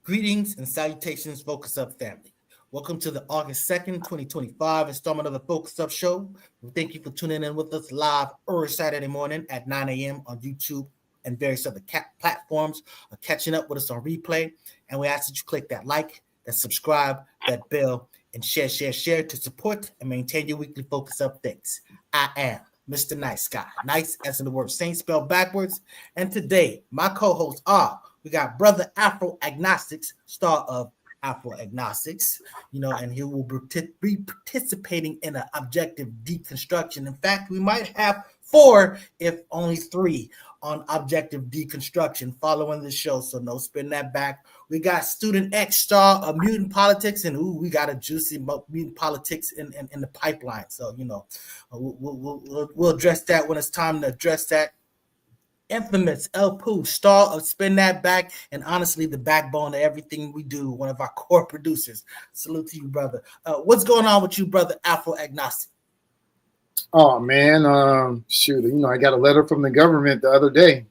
Greetings and salutations, Focus Up family. Welcome to the August 2nd, 2025 installment of the Focus Up Show. We thank you for tuning in with us live every Saturday morning at 9 a.m. on YouTube and various other platforms, or catching up with us on replay. And we ask that you click that like, that subscribe, that bell, and share to support and maintain your weekly Focus updates. I am Mr. Nice Guy. Nice as in the word Saint spelled backwards. And today, my co-hosts are, we got Brother Afro Agnostics, star of Afro Agnostics, and he will be participating in an objective deconstruction. In fact, we might have 4, if only 3, on objective deconstruction following the show. So no spin that back. We got Student X, star of Mutant Politics, and we got a juicy Mutant Politics in the pipeline. So we'll address that when it's time to address that. Infamous El Pooh, star of Spin That Back, and honestly the backbone of everything we do, one of our core producers. Salute to you, brother. What's going on with you, brother Afro Agnostic? Oh man, shoot, I got a letter from the government the other day.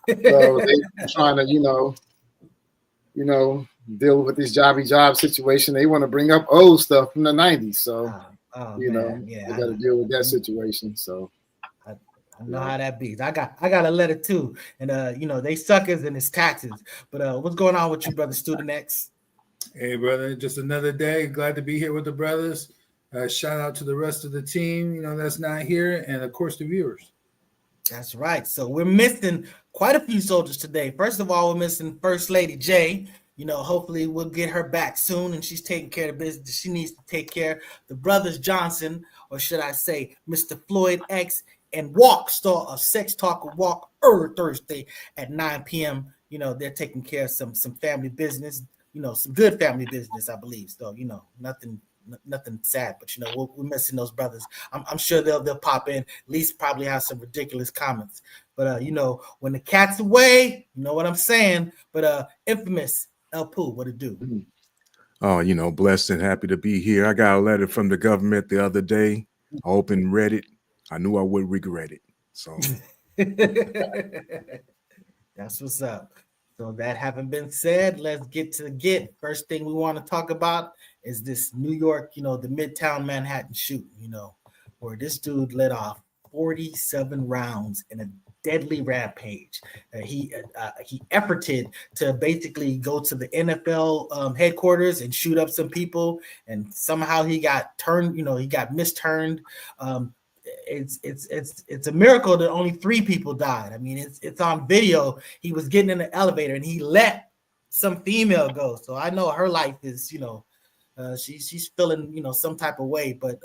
So they're trying to, deal with this job situation. They want to bring up old stuff from the 90s. So they got to deal with that situation. So I know how that be. I got a letter too, and they suckers and it's taxes. But what's going on with you, brother Student X? Hey, brother, just another day. Glad to be here with the brothers. Shout out to the rest of the team, that's not here, and of course the viewers. That's right. So we're missing quite a few soldiers today. First of all, we're missing First Lady J. Hopefully we'll get her back soon, and she's taking care of the business she needs to take care. The brothers Johnson, or should I say, Mr. Floyd X. And Walk, star of Sex Talk with Walk, Thursday at 9 p.m. They're taking care of some family business, some good family business, I believe. So, nothing sad, but we're missing those brothers. I'm sure they'll pop in, at least probably have some ridiculous comments. But when the cat's away, you know what I'm saying. But infamous El Pooh, what it do? Oh, blessed and happy to be here. I got a letter from the government the other day. I opened and read it. I knew I would regret it. So that's what's up. So that having been said, let's get to the First thing we want to talk about is this New York, the Midtown Manhattan shooting, where this dude let off 47 rounds in a deadly rampage. He efforted to basically go to the NFL headquarters and shoot up some people, and somehow he got turned, he got misturned. It's a miracle that only 3 people died. I mean, it's on video. He was getting in the elevator and he let some female go. So I know her life is, she's feeling, some type of way, but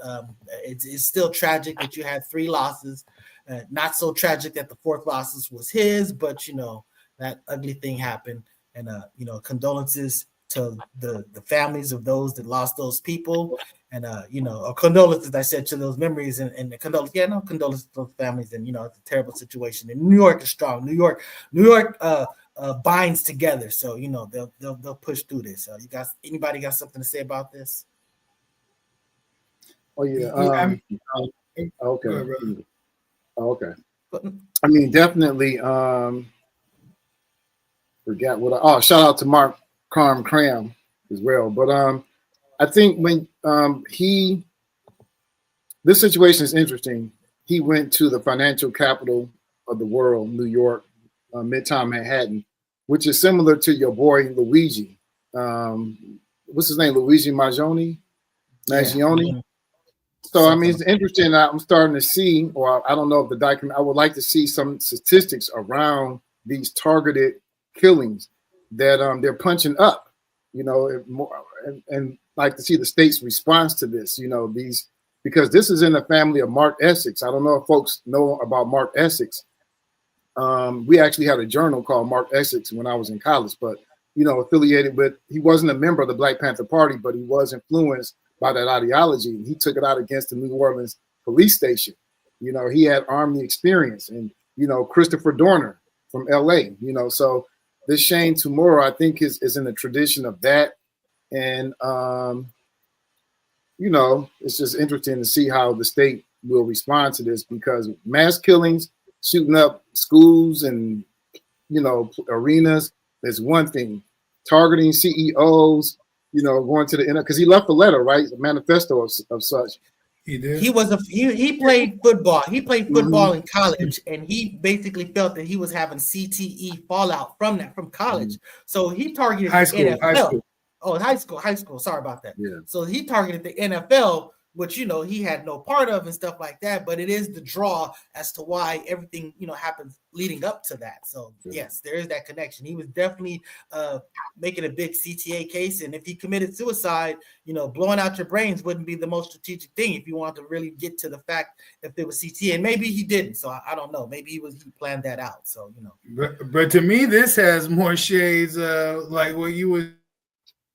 it's still tragic that you had 3 losses. Not so tragic that the 4th losses was his, but that ugly thing happened. And condolences to the families of those that lost those people. And condolences, I said, to those memories and the condolences to those families. And it's a terrible situation. And New York is strong. New York binds together. So they'll push through this. Anybody got something to say about this? Oh yeah. Okay. Okay. I mean, definitely. Forgot what. Shout out to Mark Cram as well. But I think when this situation is interesting. He went to the financial capital of the world, New York, Midtown Manhattan, which is similar to your boy Luigi. What's his name? Luigi Maggione? Yeah. So I mean, it's interesting. I'm starting to see, or I don't know if the document. I would like to see some statistics around these targeted killings that they're punching up. And like to see the state's response to this. These, because this is in the family of Mark Essex. I don't know if folks know about Mark Essex. We actually had a journal called Mark Essex when I was in college, but affiliated with. He wasn't a member of the Black Panther Party, but he was influenced by that ideology, and he took it out against the New Orleans police station. He had army experience, and Christopher Dorner from LA. So this Shane Tomorrow, I think, is in the tradition of that, and it's just interesting to see how the state will respond to this, because mass killings, shooting up schools and arenas, is one thing, targeting CEOs, going to the end because he left a letter, right? A manifesto of such. He did. He played football. He played football in college, and he basically felt that he was having CTE fallout from college. So he targeted the NFL. High school. Oh, high school. Sorry about that. Yeah. So he targeted the NFL, which he had no part of and stuff like that. But it is the draw as to why everything happens leading up to that. So yes, there is that connection. He was definitely making a big CTA case, and if he committed suicide, blowing out your brains wouldn't be the most strategic thing if you wanted to really get to the fact if there was CTA. And maybe he didn't. So I don't know. Maybe he planned that out. So But to me, this has more shades of like what you would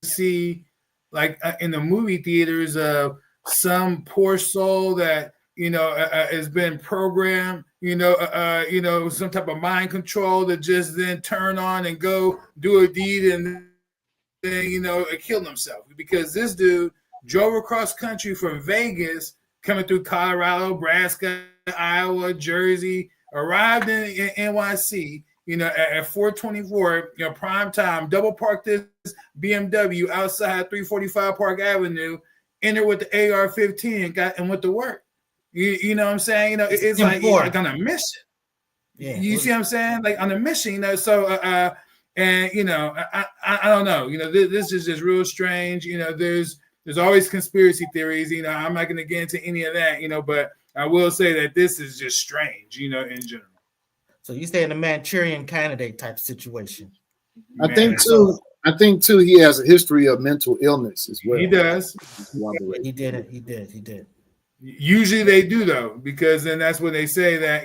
see like in the movie theaters of some poor soul that has been programmed, some type of mind control to just then turn on and go do a deed and then kill himself, because this dude drove across country from Vegas, coming through Colorado, Nebraska, Iowa, Jersey, arrived in NYC, at 4:24, prime time, double parked this BMW outside 345 Park Avenue, entered with the AR-15 and went to work. You know what I'm saying? It's like on a mission. Yeah. You see what I'm saying? Like on a mission, So, I don't know. This is just real strange. There's always conspiracy theories. I'm not going to get into any of that. But I will say that this is just strange. In general. So you say in a Manchurian Candidate type situation. I think too. He has a history of mental illness as well. He does. He did. Usually they do though, because then that's when they say that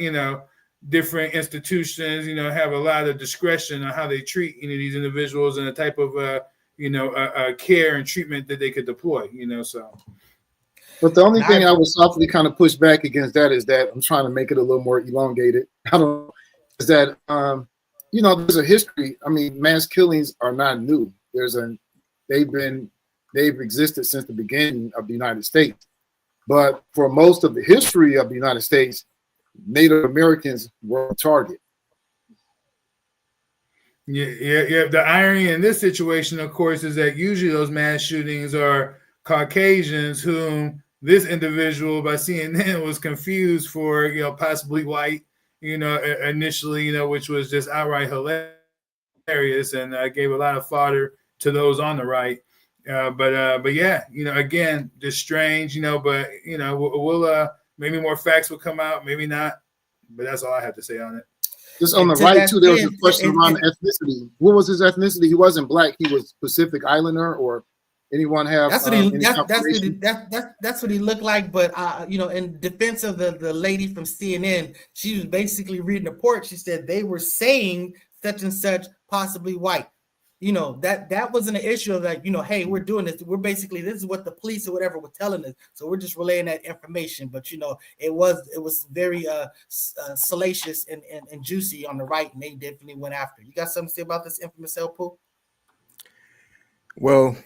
different institutions have a lot of discretion on how they treat these individuals and the type of care and treatment that they could deploy. So. But the only thing I would softly kind of push back against that is that I'm trying to make it a little more elongated. I don't know. Is that there's a history. I mean, mass killings are not new. They've existed since the beginning of the United States. But for most of the history of the United States, Native Americans were a target. Yeah. The irony in this situation, of course, is that usually those mass shootings are Caucasians whom this individual by CNN was confused for, possibly white, initially, which was just outright hilarious and gave a lot of fodder to those on the right. But yeah, again, just strange, but we'll maybe more facts will come out, maybe not, but that's all I have to say on it. Just on the right too, there was a question around ethnicity. What was his ethnicity? He wasn't black. He was Pacific Islander, or anyone have? That's what he looked like. But in defense of the lady from CNN, she was basically reading the report. She said they were saying such and such, possibly white. That wasn't an issue of like, hey, we're doing this. We're basically, this is what the police or whatever were telling us. So we're just relaying that information. But, it was very salacious and juicy on the right. And they definitely went after. You got something to say about this infamous El Poo? Well,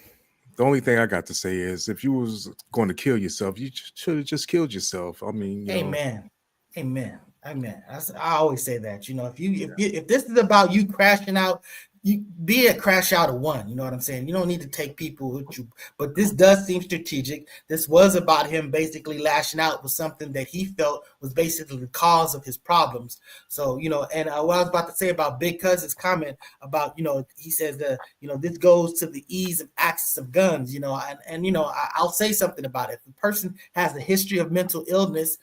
the only thing I got to say is if you was going to kill yourself, you should have just killed yourself. I mean, Amen. I always say that, if this is about you crashing out, you be a crash out of one, you know what I'm saying? You don't need to take people with you, but this does seem strategic. This was about him basically lashing out with something that he felt was basically the cause of his problems. So, and what I was about to say about Big Cousin's comment about, he says that, this goes to the ease of access of guns, I'll say something about it. If a person has a history of mental illness,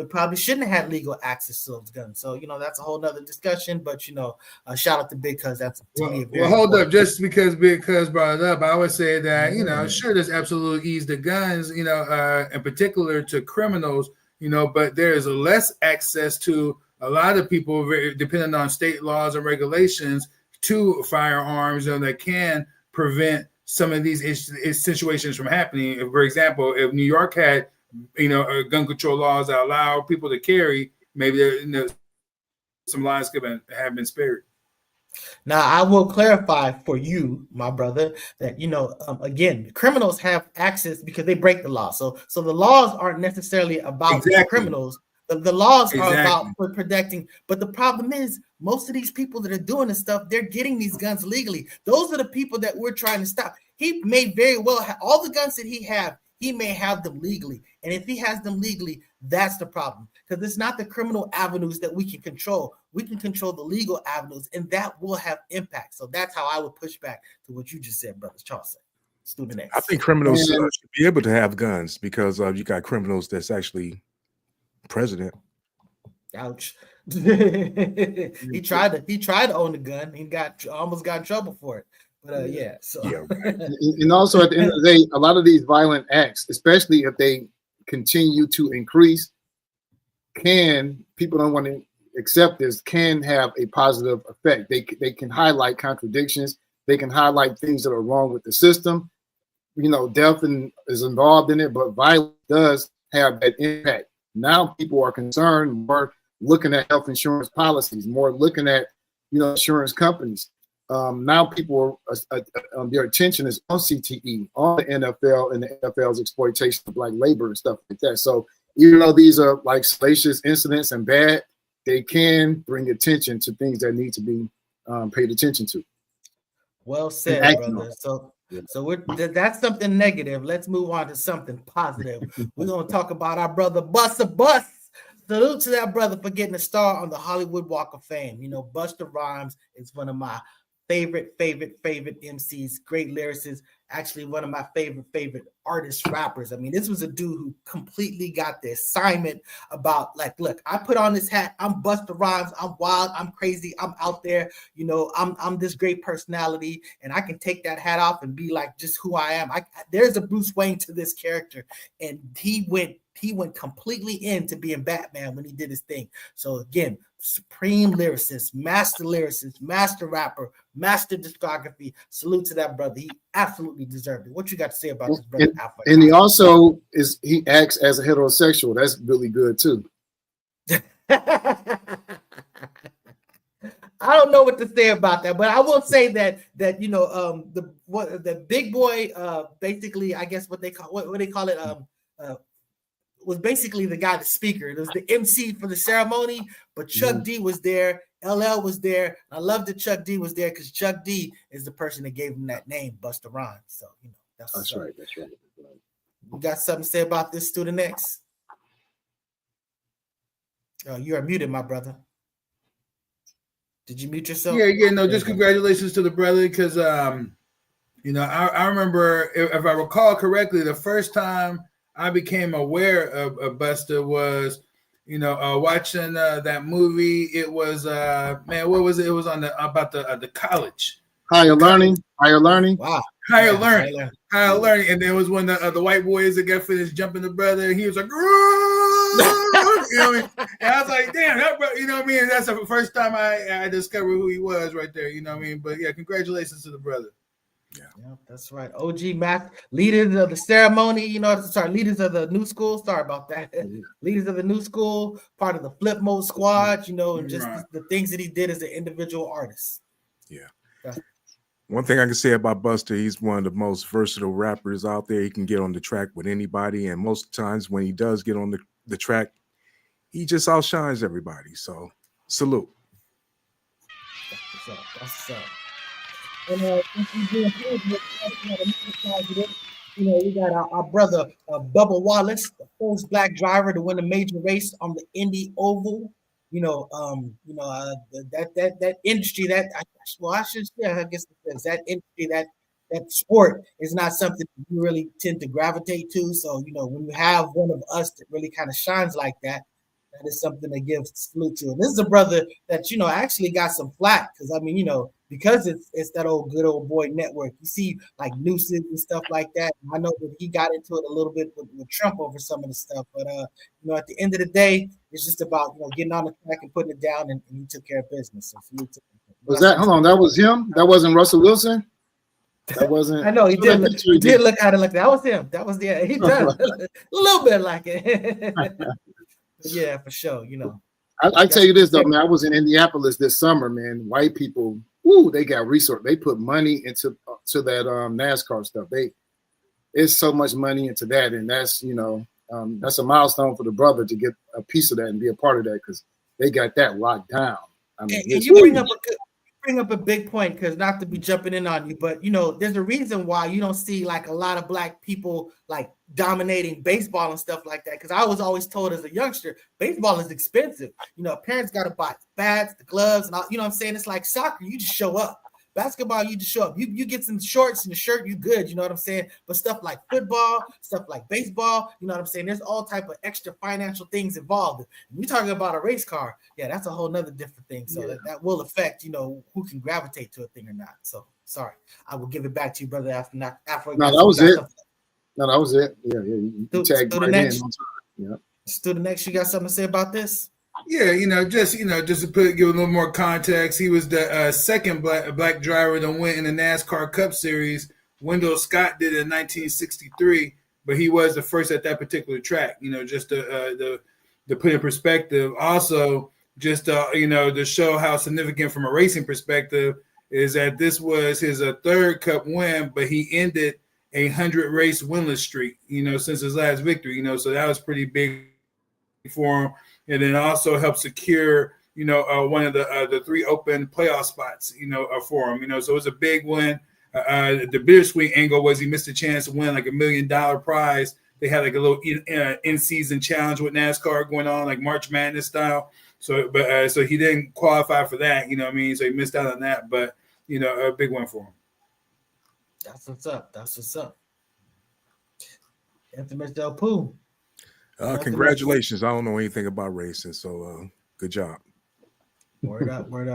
probably shouldn't have had legal access to those guns. So, that's a whole nother discussion. But, shout out to Big Cuz. That's to me. Well, hold up. Just because Big Cuz brought it up, I would say that, sure, there's absolute ease to guns, in particular to criminals, but there is less access to a lot of people, depending on state laws and regulations, to firearms, that can prevent some of these situations from happening. For example, if New York had gun control laws that allow people to carry, maybe some lives could have been spared. Now, I will clarify for you, my brother, that, again, criminals have access because they break the law. So the laws aren't necessarily about criminals, The laws are Exactly. about protecting, but the problem is most of these people that are doing this stuff, they're getting these guns legally. Those are the people that we're trying to stop. He may very well have all the guns that he may have them legally. And if he has them legally, that's the problem. Because it's not the criminal avenues that we can control. We can control the legal avenues, and that will have impact. So that's how I would push back to what you just said, Brother Charles. Student X. I think criminals should be able to have guns because you got criminals that's actually president. Ouch. he tried to own the gun. He almost got in trouble for it. But yeah. So yeah, right. And also at the end of the day, a lot of these violent acts, especially if they continue to increase, people don't want to accept this, can have a positive effect. They can highlight contradictions. They can highlight things that are wrong with the system. Death is involved in it, but violence does have that impact. Now people are concerned, more looking at health insurance policies, more looking at, insurance companies. Now people their attention is on CTE, on the NFL and the NFL's exploitation of Black labor and stuff like that. So even though these are like salacious incidents and bad, they can bring attention to things that need to be paid attention to. Well said, brother. So that's something negative. Let's move on to something positive. We're gonna talk about our brother Busta. Salute to that brother for getting a star on the Hollywood Walk of Fame. Busta Rhymes is one of my favorite MCs, great lyricist, actually one of my favorite artists, rappers. I mean, this was a dude who completely got the assignment about, like, look, I put on this hat, I'm Busta Rhymes, I'm wild, I'm crazy, I'm out there, I'm this great personality, and I can take that hat off and be like just who I am. There's a Bruce Wayne to this character, and he went completely into being Batman when he did his thing. So again, supreme lyricist, master rapper, master discography. Salute to that brother. He absolutely deserved it. What you got to say about this brother? And he also he acts as a heterosexual. That's really good too. I don't know what to say about that, but I will say that the big boy, basically, I guess what they call it, was basically the guy, the speaker. It was the MC for the ceremony, but Chuck D was there, LL was there. I love that Chuck D was there because Chuck D is the person that gave him that name, Busta Rhymes. So that's right. You got something to say about this, Student X? Oh, you are muted, my brother. Did you mute yourself? Yeah, no, just congratulations to the brother because I remember, if I recall correctly, the first time I became aware of Busta was, watching that movie. It was what was it? It was on about the college. Higher learning. Wow. Higher learning. And then it was when the white boys that got finished jumping the brother, he was like, you know what I mean? And I was like, damn, that bro, you know what I mean? That's the first time I discovered who he was right there, you know what I mean? But yeah, congratulations to the brother. Yeah, that's right. OG math leaders of the ceremony, leaders of the new school. Sorry about that. Leaders of the new school, part of the Flip Mode squad, and just the things that he did as an individual artist. Yeah. One thing I can say about Busta, he's one of the most versatile rappers out there. He can get on the track with anybody, and most times when he does get on the track, he just outshines everybody. So salute. That's what's up. And we got our brother Bubba Wallace, the first Black driver to win a major race on the Indy Oval. That industry that industry that sport is not something you really tend to gravitate to. So when you have one of us that really kind of shines like that, that is something to give salute to. And this is a brother that actually got some flack because because it's that good old boy network. You see like nooses and stuff like that. And I know that he got into it a little bit with Trump over some of the stuff, but at the end of the day, it's just about getting on the track and putting it down, and he took care of business. So salute to him. Was that? Hold on, that was him. That wasn't Russell Wilson. That wasn't. I know he did. Did look at it like that. That was him. That was he does a little bit like it. Yeah, for sure. I tell you this though, man. I was in Indianapolis this summer, man. White people, they got resource. They put money into that NASCAR stuff. It's so much money into that, and that's that's a milestone for the brother to get a piece of that and be a part of that, because they got that locked down. I mean, and you bring up a big point, because not to be jumping in on you, but there's a reason why you don't see like a lot of black people like dominating baseball and stuff like that. Because I was always told as a youngster, baseball is expensive. Parents got to buy bats, the gloves, and all, what I'm saying? It's like soccer, you just show up. Basketball, you just show up. You get some shorts and a shirt, you good. You know what I'm saying? But stuff like football, stuff like baseball, you know what I'm saying? There's all type of extra financial things involved. You're talking about a race car. Yeah, that's a whole nother different thing. So that will affect, who can gravitate to a thing or not. So sorry, I will give it back to you, brother. After. No, that was it. No, that was it. Yeah. You tagged right in. Yeah. Student next, you got something to say about this? Yeah, just to give a little more context, he was the second black driver to win in the NASCAR Cup Series. Wendell Scott did it in 1963, but he was the first at that particular track. Just to put in perspective. Also, just to show how significant from a racing perspective is that this was his third Cup win, but he ended a 100-race winless streak. Since his last victory. So that was pretty big for him. And then also helped secure, one of the 3 open playoff spots, for him. So it was a big win. The bittersweet angle was he missed a chance to win like $1 million prize. They had like a little in-season challenge with NASCAR going on, like March Madness style. So he didn't qualify for that. So he missed out on that. But a big one for him. That's what's up. Infamous Del Pooh. Congratulations. I don't know anything about racing, so good job. Word up. But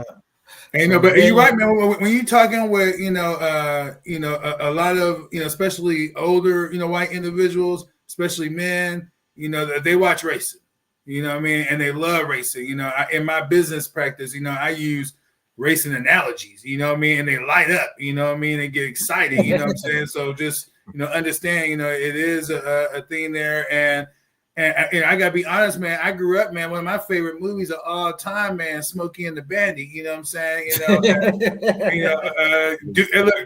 you're right, man. When you're talking with a lot of especially older white individuals, especially men, they watch racing. And they love racing. In my business practice, I use racing analogies. And they light up. They get excited. I'm saying? So just understand. It is a thing there. And I gotta be honest, man. I grew up, man. One of my favorite movies of all time, man, Smokey and the Bandit. You know what I'm saying?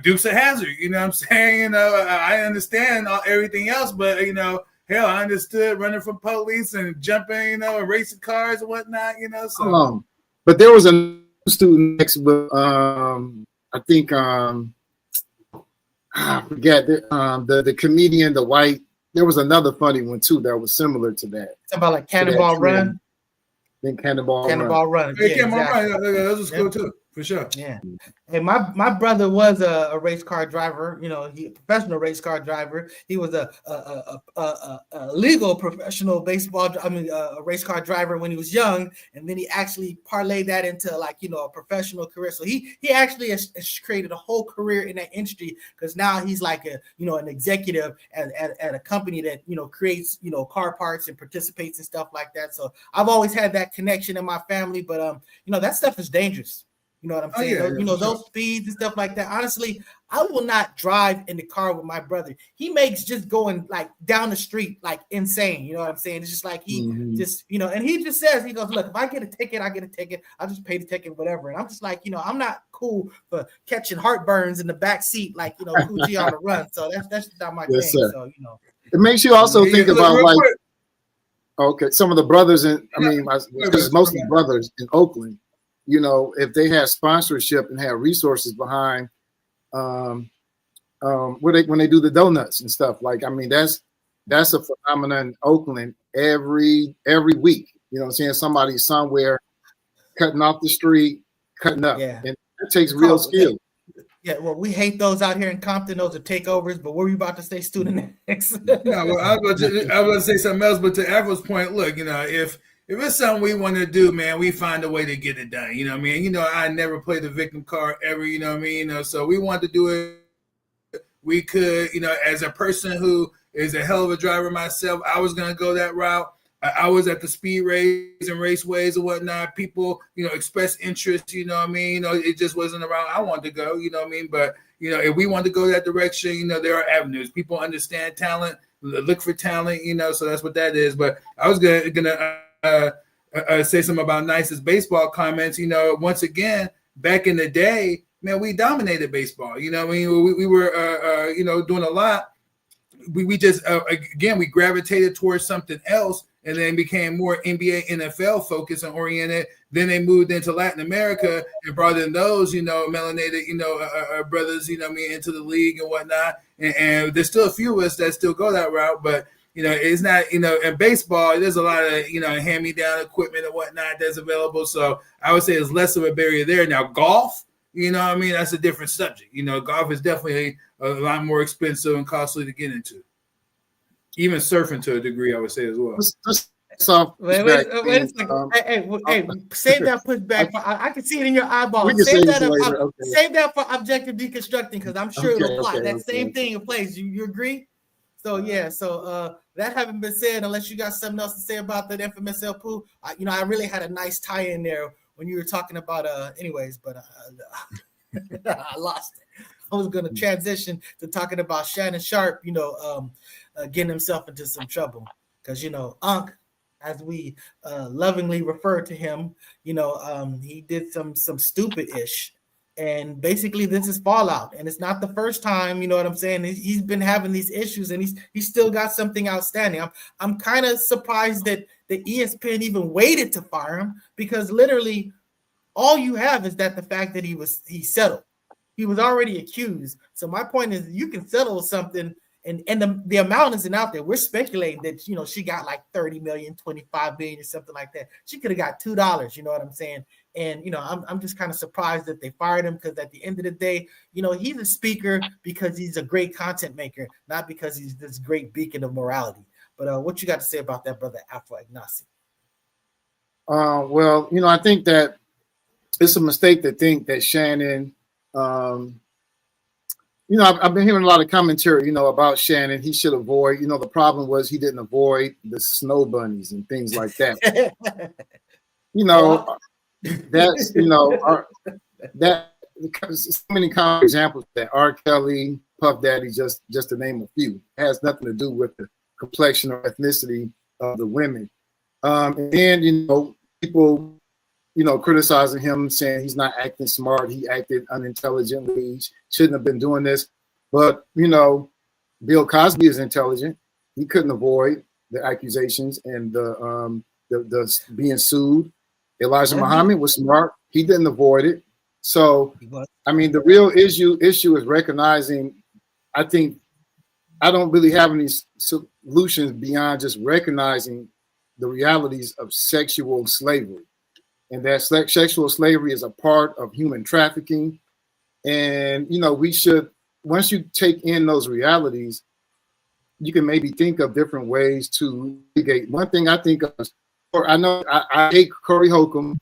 Dukes of Hazzard. You know what I'm saying? I understand everything else, but hell, I understood running from police and jumping, and racing cars and whatnot. So. But there was a student next, I think I forget the comedian, the white. There was another funny one too that was similar to that. It's about like Cannonball Run. I think Cannonball Run. Yeah, exactly. That was cool too, for sure. Yeah. Hey, my brother was a race car driver. He professional race car driver. He was a legal professional a race car driver when he was young, and then he actually parlayed that into a professional career. So he actually has created a whole career in that industry, because now he's like an executive at a company that creates car parts and participates in stuff like that. So I've always had that connection in my family, but that stuff is dangerous. You know what I'm saying? Those speeds and stuff like that. Honestly, I will not drive in the car with my brother. He makes just going like down the street like insane. You know what I'm saying? It's just like he just, and he just says, he goes, look, if I get a ticket, I get a ticket. I'll just pay the ticket, whatever. And I'm just like, I'm not cool for catching heartburns in the back seat, like, Coochie on the run. So that's not my thing. Sir. So, It makes you also think about some of the brothers because most of the brothers in Oakland, if they had sponsorship and had resources behind when they do the donuts and stuff, that's a phenomenon in Oakland every week. You know what I'm saying? Somebody somewhere cutting off the street, cutting up. Yeah. And it takes real skill. Yeah, well, we hate those out here in Compton. Those are takeovers. But what were you about to say, student next? No, well, I was about to say something else. But to Afro's point, look, if it's something we want to do, man, we find a way to get it done. You know what I mean? I never played the victim card ever. You know what I mean? So we want to do it. We could, as a person who is a hell of a driver myself, I was going to go that route. I was at the speed race and raceways and whatnot. People, express interest, you know what I mean? It just wasn't around. I wanted to go, you know what I mean? But, if we want to go that direction, there are avenues. People understand talent, look for talent, so that's what that is. But I was gonna say something about Nice's baseball comments. Once again, back in the day, man, we dominated baseball. We were, doing a lot. we just again we gravitated towards something else, and then became more NBA, NFL focused and oriented. Then they moved into Latin America and brought in those, melanated, brothers, into the league and whatnot. And there's still a few of us that still go that route, but it's not, in baseball, there's a lot of, hand-me-down equipment and whatnot that's available. So I would say there's less of a barrier there. Now, golf, that's a different subject. Golf is definitely a lot more expensive and costly to get into. Even surfing to a degree, I would say as well. Wait a second. Hey, save that pushback. I can see it in your eyeballs. Save that for objective deconstructing, because I'm sure it'll apply. That same thing applies. You agree? So yeah. So that having been said, unless you got something else to say about that infamous El Poo, I really had a nice tie in there when you were talking about anyways, but I lost it. I was going to transition to talking about Shannon Sharpe, getting himself into some trouble, because Unc, as we lovingly refer to him, he did some stupid-ish, and basically this is fallout, and it's not the first time. You know what I'm saying? He's been having these issues, and he's still got something outstanding. I'm kind of surprised that the ESPN even waited to fire him, because literally all you have is that the fact that he settled. He was already accused. So my point is, you can settle something. And the amount isn't out there. We're speculating that, she got like 30 million, 25 million or something like that. She could have got $2, you know what I'm saying? And, I'm just kind of surprised that they fired him, because at the end of the day, he's a speaker because he's a great content maker, not because he's this great beacon of morality. But what you got to say about that, brother Afro Ignacy? Well, I think that it's a mistake to think that Shannon, I've been hearing a lot of commentary, about Shannon. He should avoid, the problem was he didn't avoid the snow bunnies and things like that. That's, so many common examples that R. Kelly, Puff Daddy, just to name a few. It has nothing to do with the complexion or ethnicity of the women. And then, people, criticizing him, saying he's not acting smart, he acted unintelligently, he shouldn't have been doing this. But, Bill Cosby is intelligent. He couldn't avoid the accusations and the being sued. Elijah Muhammad was smart. He didn't avoid it. So, the real issue is recognizing, I don't really have any solutions beyond just recognizing the realities of sexual slavery. And that sexual slavery is a part of human trafficking. And, we should, once you take in those realities, you can maybe think of different ways to mitigate. One thing I think of, or I know I hate Corey Holcomb,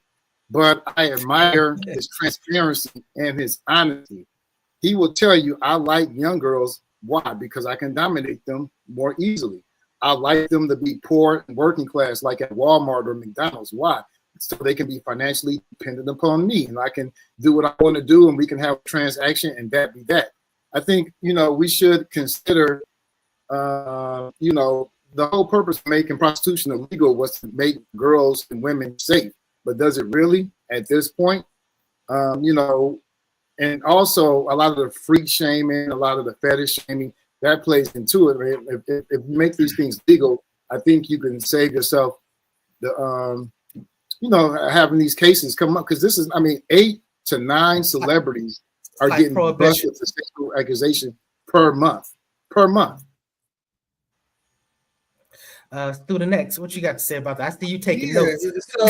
but I admire his transparency and his honesty. He will tell you, I like young girls. Why? Because I can dominate them more easily. I like them to be poor and working class, like at Walmart or McDonald's. Why? So they can be financially dependent upon me, and I can do what I want to do, and we can have a transaction, and that be that. I think, we should consider, the whole purpose of making prostitution illegal was to make girls and women safe. But does it really at this point? And also a lot of the freak shaming, a lot of the fetish shaming, that plays into it. If you make these things legal, I think you can save yourself the, having these cases come up, because this is, 8 to 9 celebrities are getting busted for sexual accusation per month. Student X, what you got to say about that? I see you taking notes. So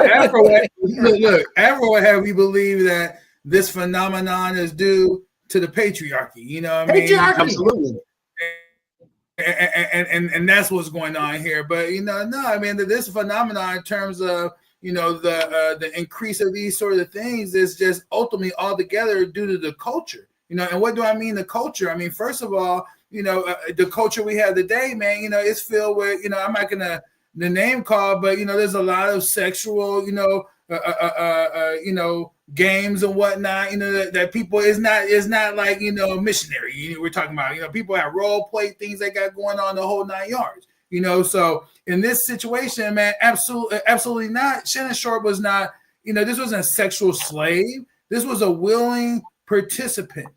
Afro had we believe that this phenomenon is due to the patriarchy. You know what I mean? Patriarchy. Absolutely. And that's what's going on here. But this phenomenon in terms of the increase of these sort of things is just ultimately altogether due to the culture. And what do I mean the culture? First of all, the culture we have today, man, it's filled with, I'm not gonna the name call, but there's a lot of sexual, games and whatnot, that people is not like, missionary. We're talking about, people have role play things they got going on the whole 9 yards. So in this situation, man, absolutely not. Shannon Sharpe was not, this wasn't a sexual slave. This was a willing participant,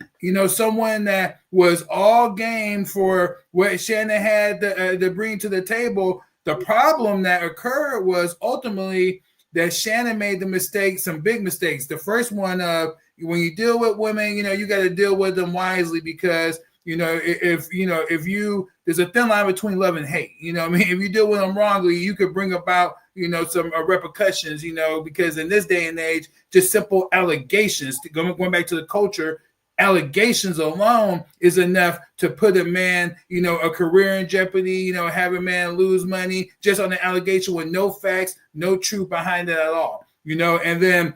someone that was all game for what Shannon had to bring to the table. The problem that occurred was ultimately that Shannon made some big mistakes. The first one of when you deal with women, you got to deal with them wisely because, if there's a thin line between love and hate, if you deal with them wrongly, you could bring about, some repercussions, because in this day and age, just simple allegations, going back to the culture, allegations alone is enough to put a man, a career in jeopardy, have a man lose money just on the allegation with no facts, no truth behind it at all, and then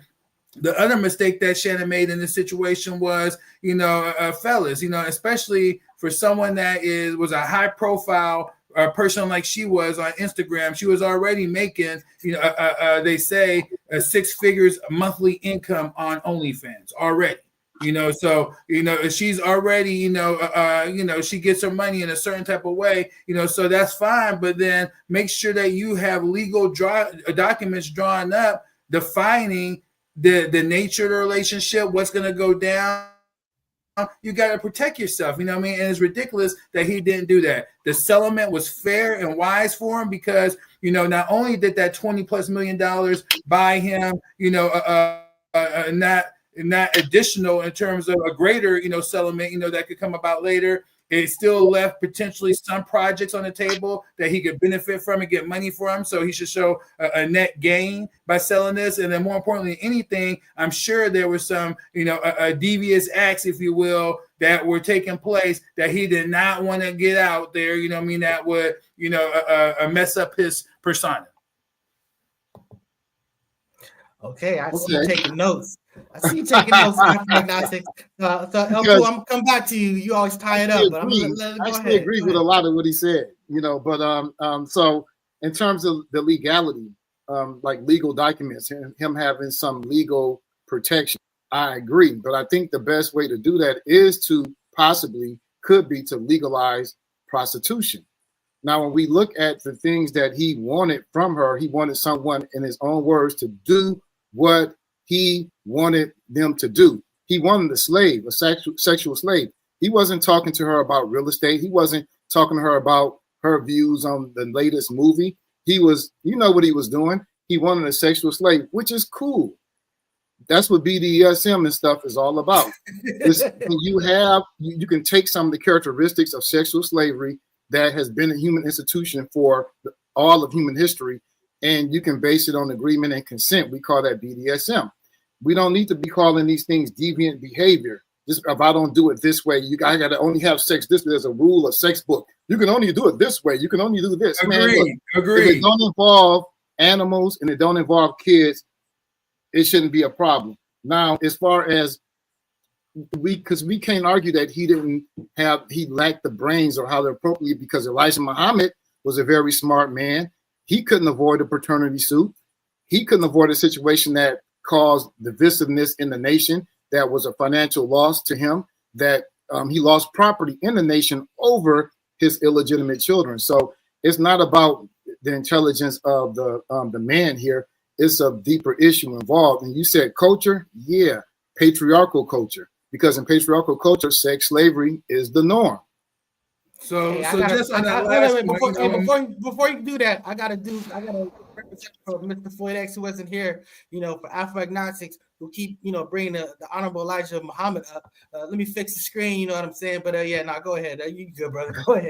the other mistake that Shannon made in this situation was, fellas, especially for someone that was a high profile person like she was on Instagram, she was already making, they say 6 figures monthly income on OnlyFans already. So she's already, she gets her money in a certain type of way, so that's fine. But then make sure that you have legal documents drawn up defining the nature of the relationship, what's going to go down. You got to protect yourself, And it's ridiculous that he didn't do that. The settlement was fair and wise for him because, not only did that $20+ million buy him, not additional in terms of a greater, settlement, that could come about later. It still left potentially some projects on the table that he could benefit from and get money from. So he should show a net gain by selling this. And then more importantly, anything, I'm sure there was some, devious acts, if you will, that were taking place that he did not want to get out there, that would, mess up his persona. Okay, I see you taking notes. I see you taking notes. Agnostics. So Elko, I'm gonna come back to you. You always tie it up, but I'm gonna let it go ahead. I agree with a lot of what he said, but so in terms of the legality, like legal documents, him having some legal protection, I agree. But I think the best way to do that is could be to legalize prostitution. Now, when we look at the things that he wanted from her, he wanted someone, in his own words, to do what he wanted them to do. He wanted a slave, a sexual slave. He wasn't talking to her about real estate. He wasn't talking to her about her views on the latest movie. He was, what he was doing. He wanted a sexual slave, which is cool. That's what BDSM and stuff is all about. You can take some of the characteristics of sexual slavery that has been a human institution for all of human history, and you can base it on agreement and consent. We call that BDSM. We don't need to be calling these things deviant behavior. Just if I don't do it this way, I got to only have sex this way. There's a rule, a sex book. You can only do it this way. You can only do this. Agree. If it don't involve animals and it don't involve kids, it shouldn't be a problem. Now, as far as because we can't argue that he lacked the brains or how they're appropriate, because Elijah Muhammad was a very smart man. He couldn't avoid a paternity suit. He couldn't avoid a situation that caused divisiveness in the nation, that was a financial loss to him, that he lost property in the nation over his illegitimate children. So it's not about the intelligence of the man here. It's a deeper issue involved. And you said culture, yeah, patriarchal culture, because in patriarchal culture, sex slavery is the norm. So, before you do that, I gotta represent for Mr. Floyd X, who wasn't here, for Afro Agnostics, who keep, bringing the Honorable Elijah Muhammad up. Let me fix the screen, you know what I'm saying? But go ahead. You good, brother? Go ahead.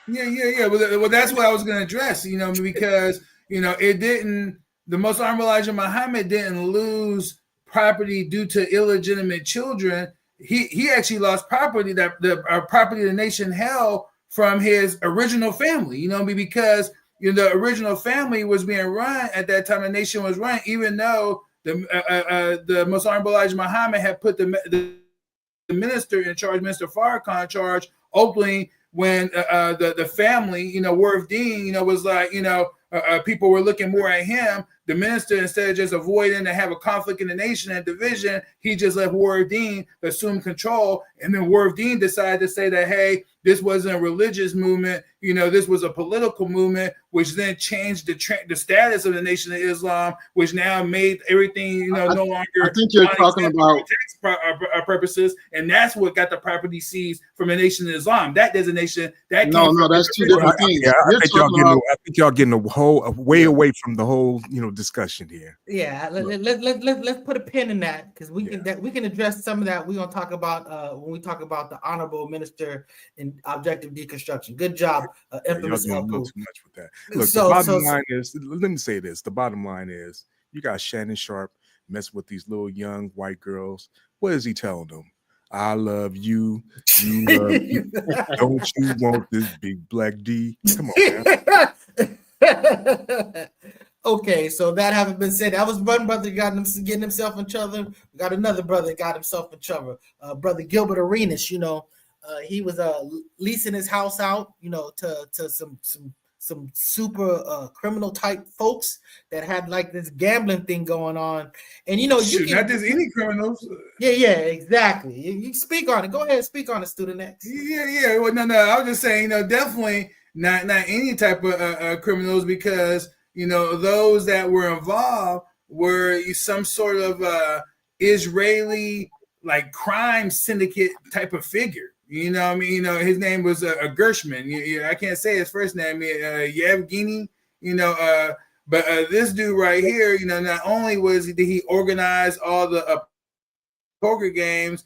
Yeah. Well, that's what I was gonna address, because it didn't. The Most Honorable Elijah Muhammad didn't lose property due to illegitimate children. He actually lost property that the property the nation held from his original family, because the original family was being run at that time. The nation was run, even though the Most Honorable Elijah Muhammad had put the minister in charge, Minister Farrakhan in charge, openly when the family, Worth Dean, was like, people were looking more at him. The minister, instead of just avoiding to have a conflict in the nation and division, he just let Worth Dean assume control. And then Worth Dean decided to say that, hey, This wasn't a religious movement. This was a political movement, which then changed the status of the Nation of Islam, which now made everything, no longer. I think you're talking about tax purposes, and that's what got the property seized from the Nation of Islam. That designation, that no, that's two different things. Yeah, I think y'all getting a whole way away from the whole, discussion here. Yeah, let's put a pin in that, because we can address some of that. We're gonna talk about when we talk about the honorable minister in objective deconstruction. Good job, infamous Y'all doing a little Elpo. too much with that. Look, the bottom line is, let me say this: the bottom line is, you got Shannon Sharpe mess with these little young white girls. What is he telling them? I love you. You love me. Don't you want this big black D? Come on, man. Okay, so that having been said, that was one brother getting himself in trouble. We got another brother that got himself in trouble. Brother Gilbert Arenas, he was leasing his house out, to some super criminal type folks that had like this gambling thing going on, and not just any criminals. Yeah, exactly. You speak on it. Go ahead, speak on it, Student X. Yeah. Well, no. I was just saying, definitely not any type of criminals, because those that were involved were some sort of Israeli like crime syndicate type of figure. His name was Gershman. I can't say his first name, Yevgeny. But this dude right here, not only did he organize all the poker games,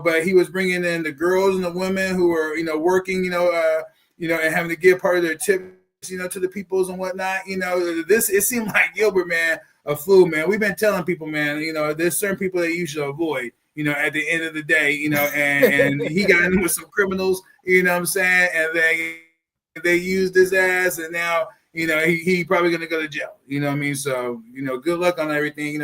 but he was bringing in the girls and the women who were, working, and having to give part of their tips, to the peoples and whatnot. It seemed like Gilbert, man, a fool, man. We've been telling people, man, there's certain people that you should avoid. At the end of the day, and he got in with some criminals, what I'm saying, and they used his ass, and now, he probably gonna go to jail, what I mean? So, good luck on everything.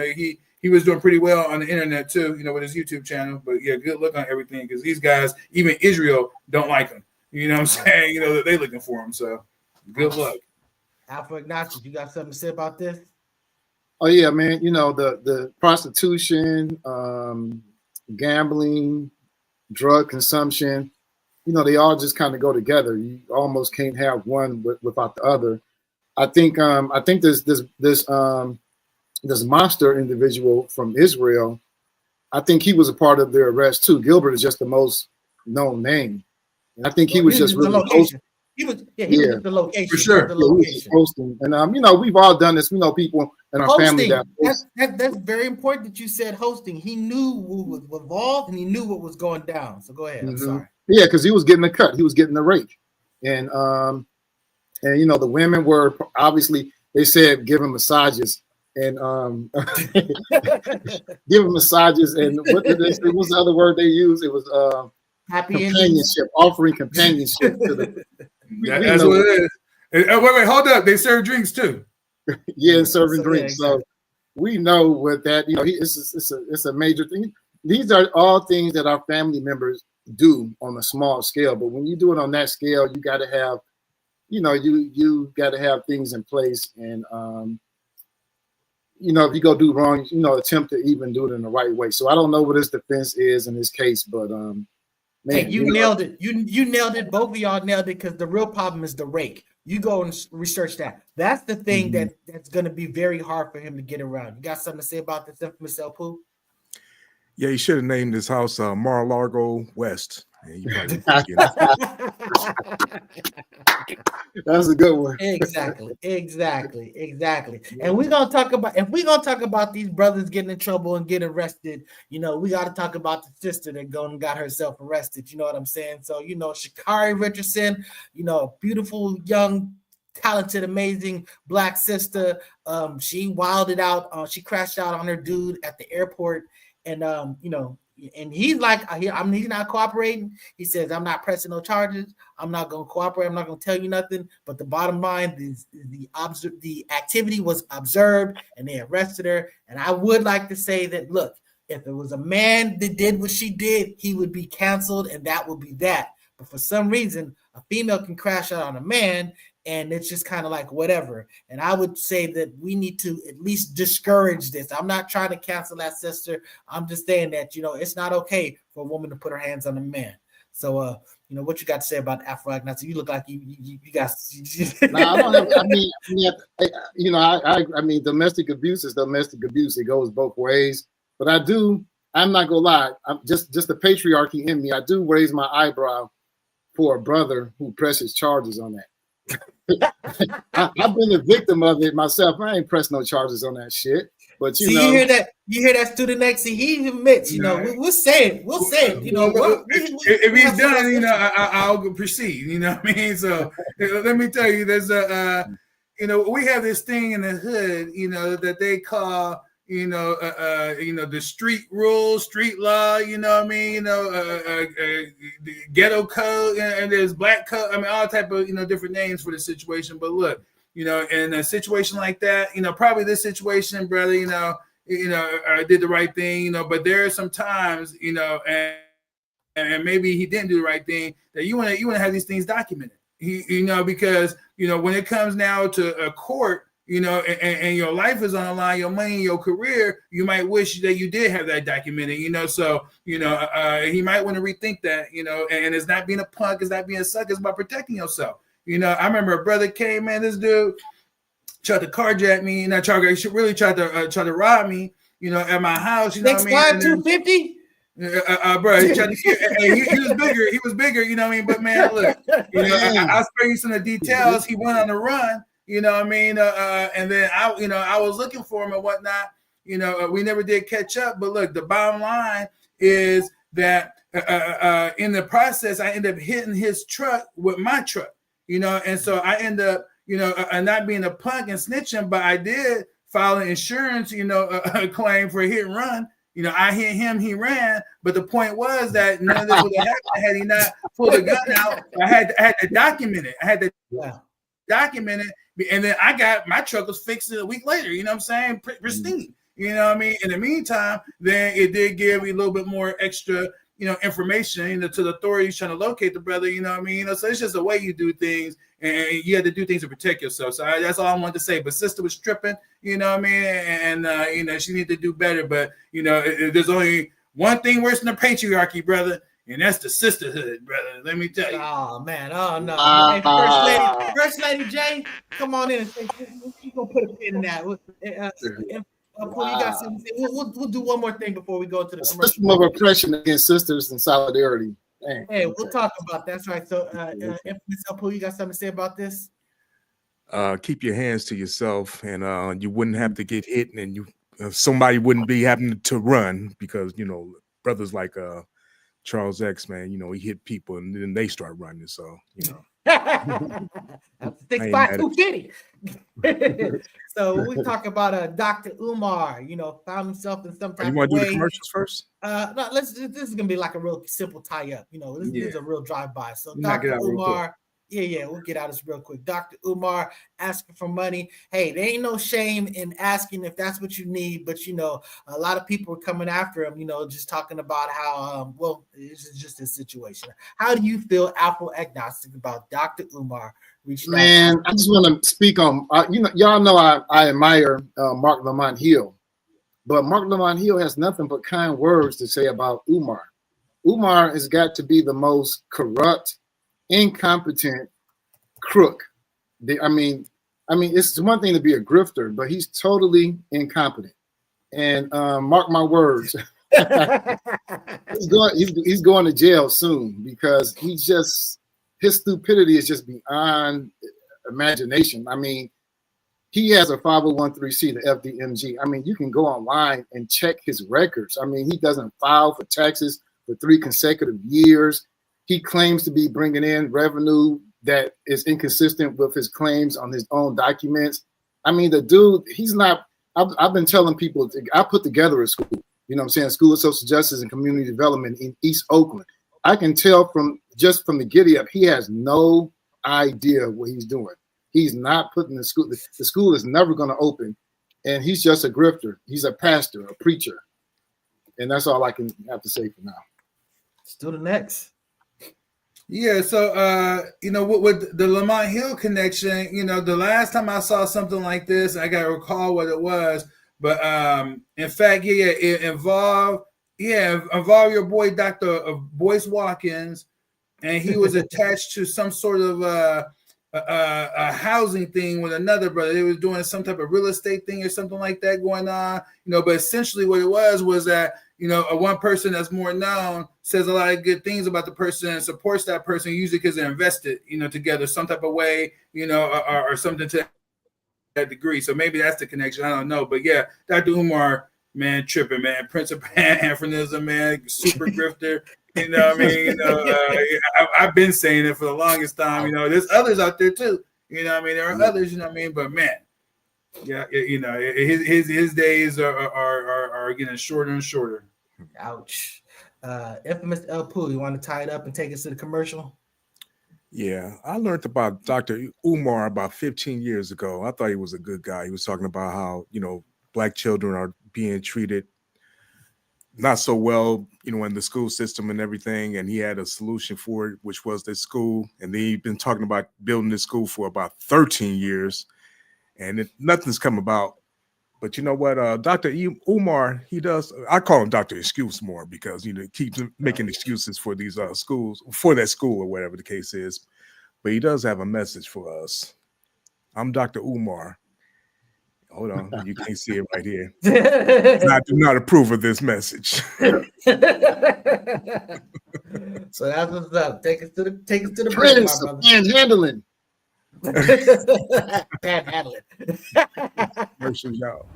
He was doing pretty well on the internet too, with his YouTube channel. But yeah, good luck on everything, because these guys, even Israel, don't like him. What I'm saying? That they looking for him. So good luck. Alpha Ignatius, you got something to say about this? Oh yeah, man. The prostitution, gambling, drug consumption, they all just kind of go together. You almost can't have one without the other. I think this monster individual from Israel, I think he was a part of their arrest too. Gilbert is just the most known name, and I think he was just really hosting. He was just the location for sure. The location. Hosting, and we've all done this. We know people in our hosting, family that's very important that you said hosting. He knew who was involved, and he knew what was going down. So go ahead. I'm sorry. Yeah, because he was getting a cut. He was getting the rake, and the women were obviously, they said give him massages and give him massages, and what was the other word they used? It was happy companionship, offering companionship to the. That's what it is. Wait, hold up. They serve drinks too. Yeah, serving drinks. So we know what that, it's a major thing. These are all things that our family members do on a small scale. But when you do it on that scale, you got to have, you got to have things in place. And, if you go do wrong, attempt to even do it in the right way. So I don't know what his defense is in this case, but man, hey, you nailed it. You nailed it. Both of y'all nailed it, because the real problem is the rake. You go and research that. That's the thing that's going to be very hard for him to get around. You got something to say about this, infamous Elpo? Yeah, he should have named his house Mar-a-Lago West. Yeah, that's a good one. Exactly. And we're gonna talk about, if we're gonna talk about these brothers getting in trouble and getting arrested, we got to talk about the sister that got herself arrested. You know what I'm saying? So Sha'Carri Richardson, beautiful, young, talented, amazing black sister. She wilded out. She crashed out on her dude at the airport, and and he's like, he's not cooperating. He says, I'm not pressing no charges. I'm not going to cooperate. I'm not going to tell you nothing. But the bottom line is the activity was observed, and they arrested her. And I would like to say that, look, if it was a man that did what she did, he would be canceled, and that would be that. But for some reason, a female can crash out on a man, and it's just kind of like whatever. And I would say that we need to at least discourage this. I'm not trying to cancel that sister. I'm just saying that, it's not okay for a woman to put her hands on a man. So, You know, what you got to say about Afro agnostic? You look like you got. No, I don't have. I mean, you know, I mean, domestic abuse is domestic abuse. It goes both ways. But I'm not gonna lie. I'm just the patriarchy in me. I do raise my eyebrow for a brother who presses charges on that. I've been a victim of it myself. I ain't pressed no charges on that shit. But you know, you hear that student next, he admits, you know, we'll say it, you know. If he's done, you know, I'll proceed. You know what I mean? So let me tell you, there's you know, we have this thing in the hood, you know, that they call, you know, the street rules, street law, you know what I mean? You know, the ghetto code, and there's black code. I mean, all type of, you know, different names for the situation. But look, you know, in a situation like that, you know, probably this situation, brother, you know, did the right thing, you know, but there are some times, you know, and maybe he didn't do the right thing, that you want to have these things documented, you know, because, you know, when it comes now to a court, you know, and your life is on the line, your money, your career, you might wish that you did have that documented, you know. So, you know, he might want to rethink that, you know, and it's not being a punk, it's not being a sucker, it's about protecting yourself. You know, I remember a brother came, man, this dude tried to carjack me, and he really tried to rob me, you know, at my house, you know what I mean? 250? Bro, he tried to he was bigger, you know what I mean? But man, look, you know, I'll spare you some of the details. He went on the run. You know what I mean? And then I was looking for him and whatnot. You know, we never did catch up. But look, the bottom line is that in the process, I ended up hitting his truck with my truck. You know, and so I end up, you know, not being a punk and snitching, but I did file an insurance, you know, a claim for a hit and run. You know, I hit him, he ran. But the point was that none of this would have happened had he not pulled the gun out. I had to document it. I had to document it. And then my truck was fixed a week later, you know what I'm saying? Pristine, you know what I mean? In the meantime, then it did give me a little bit more extra, you know, information, you know, to the authorities trying to locate the brother, you know what I mean? You know, so it's just the way you do things, and you have to do things to protect yourself. So that's all I wanted to say. But sister was tripping, you know what I mean? And you know, she needed to do better. But, you know, there's only one thing worse than the patriarchy, brother. And that's the sisterhood, brother. Let me tell you. Oh man, oh no. Hey, First Lady Jay, come on in and say, we're gonna put a pin in that. You got something. We'll do one more thing before we go to the commercial. System of oppression against sisters and solidarity. Dang. Hey, we'll talk about that. That's right. So, Infamous Apu, you got something to say about this? Keep your hands to yourself, and you wouldn't have to get hit, and somebody wouldn't be having to run, because, you know, brothers like Charles X, man, you know, he hit people and then they start running. So, you know. 6'5", 250. So we talk about Dr. Umar, you know, found himself in some type of way. You want to do the commercials first? No, this is gonna be like a real simple tie-up, you know. This is a real drive-by. So Dr. Umar, we'll get out of this real quick. Dr. Umar asking for money. Hey, there ain't no shame in asking if that's what you need, but you know, a lot of people are coming after him, you know, just talking about how this is just a situation. How do you feel Afro agnostic about Dr. Umar reaching out? Man, I just want to speak on you know, y'all know I admire Mark Lamont Hill, but Mark Lamont Hill has nothing but kind words to say about Umar. Umar has got to be the most corrupt, incompetent crook. I mean, it's one thing to be a grifter, but he's totally incompetent. And mark my words, he's going to jail soon, because his stupidity is just beyond imagination. I mean, he has a 501(c)(3), the FDMG. I mean, you can go online and check his records. I mean, he doesn't file for taxes for 3 consecutive years. He claims to be bringing in revenue that is inconsistent with his claims on his own documents. I mean, the dude, he's not. I've been telling people, I put together a school, you know what I'm saying, School of Social Justice and Community Development in East Oakland. I can tell from the giddy up, he has no idea what he's doing. He's not putting the school is never going to open, and he's just a grifter. He's a pastor, a preacher. And that's all I can have to say for now. Still the next. Yeah, so you know, with the Lamont Hill connection, you know, the last time I saw something like this, I gotta recall what it was, but in fact, it involved your boy Dr. Boyce Watkins and he was attached to some sort of a housing thing with another brother. They was doing some type of real estate thing or something like that going on, but essentially what it was that, one person that's more known says a lot of good things about the person and supports that person, usually because they're invested, together some type of way, or something to that degree. So maybe that's the connection. I don't know. But yeah, Dr. Umar, man, tripping, man. Prince of Pan-Africanism, man, super grifter. I've been saying it for the longest time. There's others out there too. There are others. But man, yeah, his days are getting shorter and shorter. Ouch. Infamous El Poo, you want to tie it up and take us to the commercial? Yeah, I learned about Dr. Umar about 15 years ago. I thought he was a good guy. He was talking about how, Black children are being treated not so well, in the school system and everything. And he had a solution for it, which was the school. And then he'd been talking about building this school for about 13 years. And nothing's come about. But you know what? Dr. Umar, he does. I call him Dr. Excuse More because, he keeps making excuses for these schools, for that school or whatever the case is. But he does have a message for us. I'm Dr. Umar. Hold on. You can't see it right here. I do not approve of this message. So that's what's up. Take us to the break, Prince my of brother. Panhandling. Panhandling. Commercials, y'all.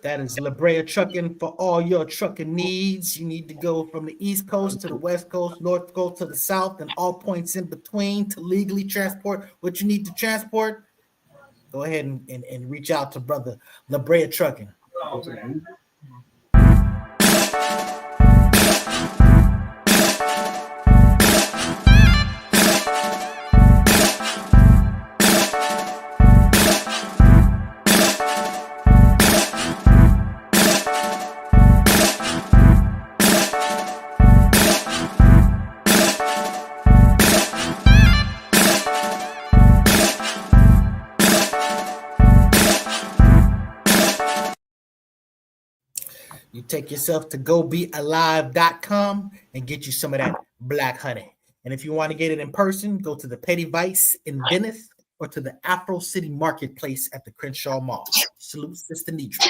That is La Brea Trucking for all your trucking needs. You need to go from the East Coast to the West Coast, North Coast to the South, and all points in between to legally transport what you need to transport. Go ahead and reach out to brother La Brea Trucking. You take yourself to gobealive.com and get you some of that black honey. And if you want to get it in person, go to the Petty Vice in Venice or to the Afro City Marketplace at the Crenshaw Mall. Salute, Sister Nidra.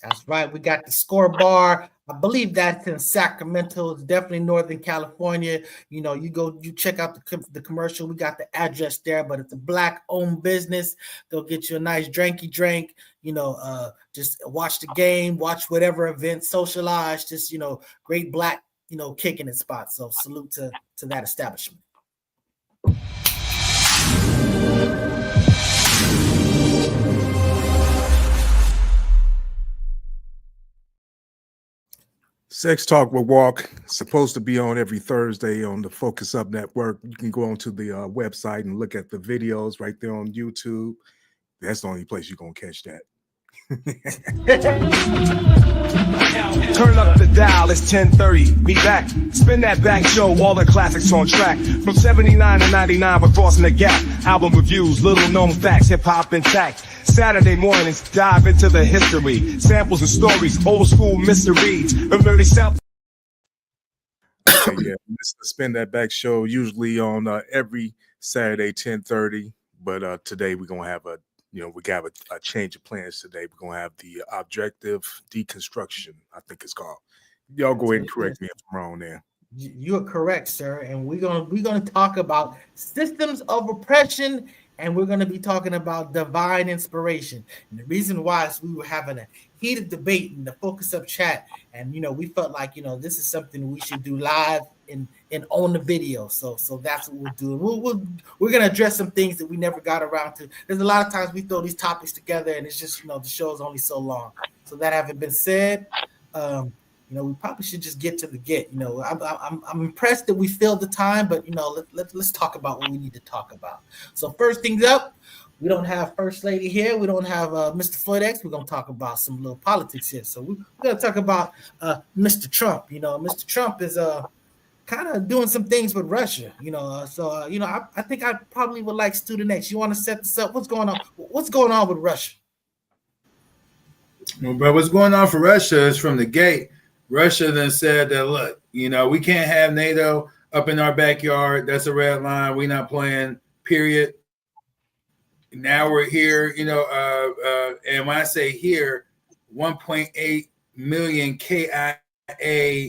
That's right. We got the Score Bar. I believe that's in Sacramento. It's definitely Northern California. You check out the commercial. We got the address there, but it's a Black-owned business. They'll get you a nice drinky drink. Just watch the game, watch whatever event, socialize. Just great Black kicking it spot. So salute to that establishment. Sex Talk with Walk, supposed to be on every Thursday on the Focus Up Network. You can go onto the website and look at the videos right there on YouTube. That's the only place you're going to catch that. Turn up the dial, it's 10:30. Be back. Spin that back show, all the classics on track. From 79 to 99, we're crossing the gap. Album reviews, little known facts, hip hop intact. Saturday mornings, dive into the history. Samples and stories, old school mysteries. Early South. Okay, yeah, this is the Spin That Back show, usually on every Saturday, 10:30. But today we're gonna have we got a change of plans today. We're gonna have the objective deconstruction, I think it's called. Y'all go ahead and correct me if I'm wrong there. You are correct, sir. And we're gonna talk about systems of oppression and we're going to be talking about divine inspiration. And the reason why is we were having a heated debate in the Focus Up chat, and we felt like this is something we should do live and on the video. So that's what we'll do. We're going to address some things that we never got around to. There's a lot of times we throw these topics together, and it's just the show is only so long. So that having been said, we probably should just get to the get. I'm impressed that we filled the time, but let's talk about what we need to talk about. So first things up, we don't have First Lady here. We don't have Mr. Floyd X. We're gonna talk about some little politics here. So we're gonna talk about Mr. Trump. Mr. Trump is kind of doing some things with Russia. I think I probably would like Student X. You want to set this up? What's going on? What's going on with Russia? Well, bro, what's going on for Russia is from the gate. Russia then said that, look, we can't have NATO up in our backyard. That's a red line. We're not playing, period. Now we're here, and when I say here, 1.8 million KIA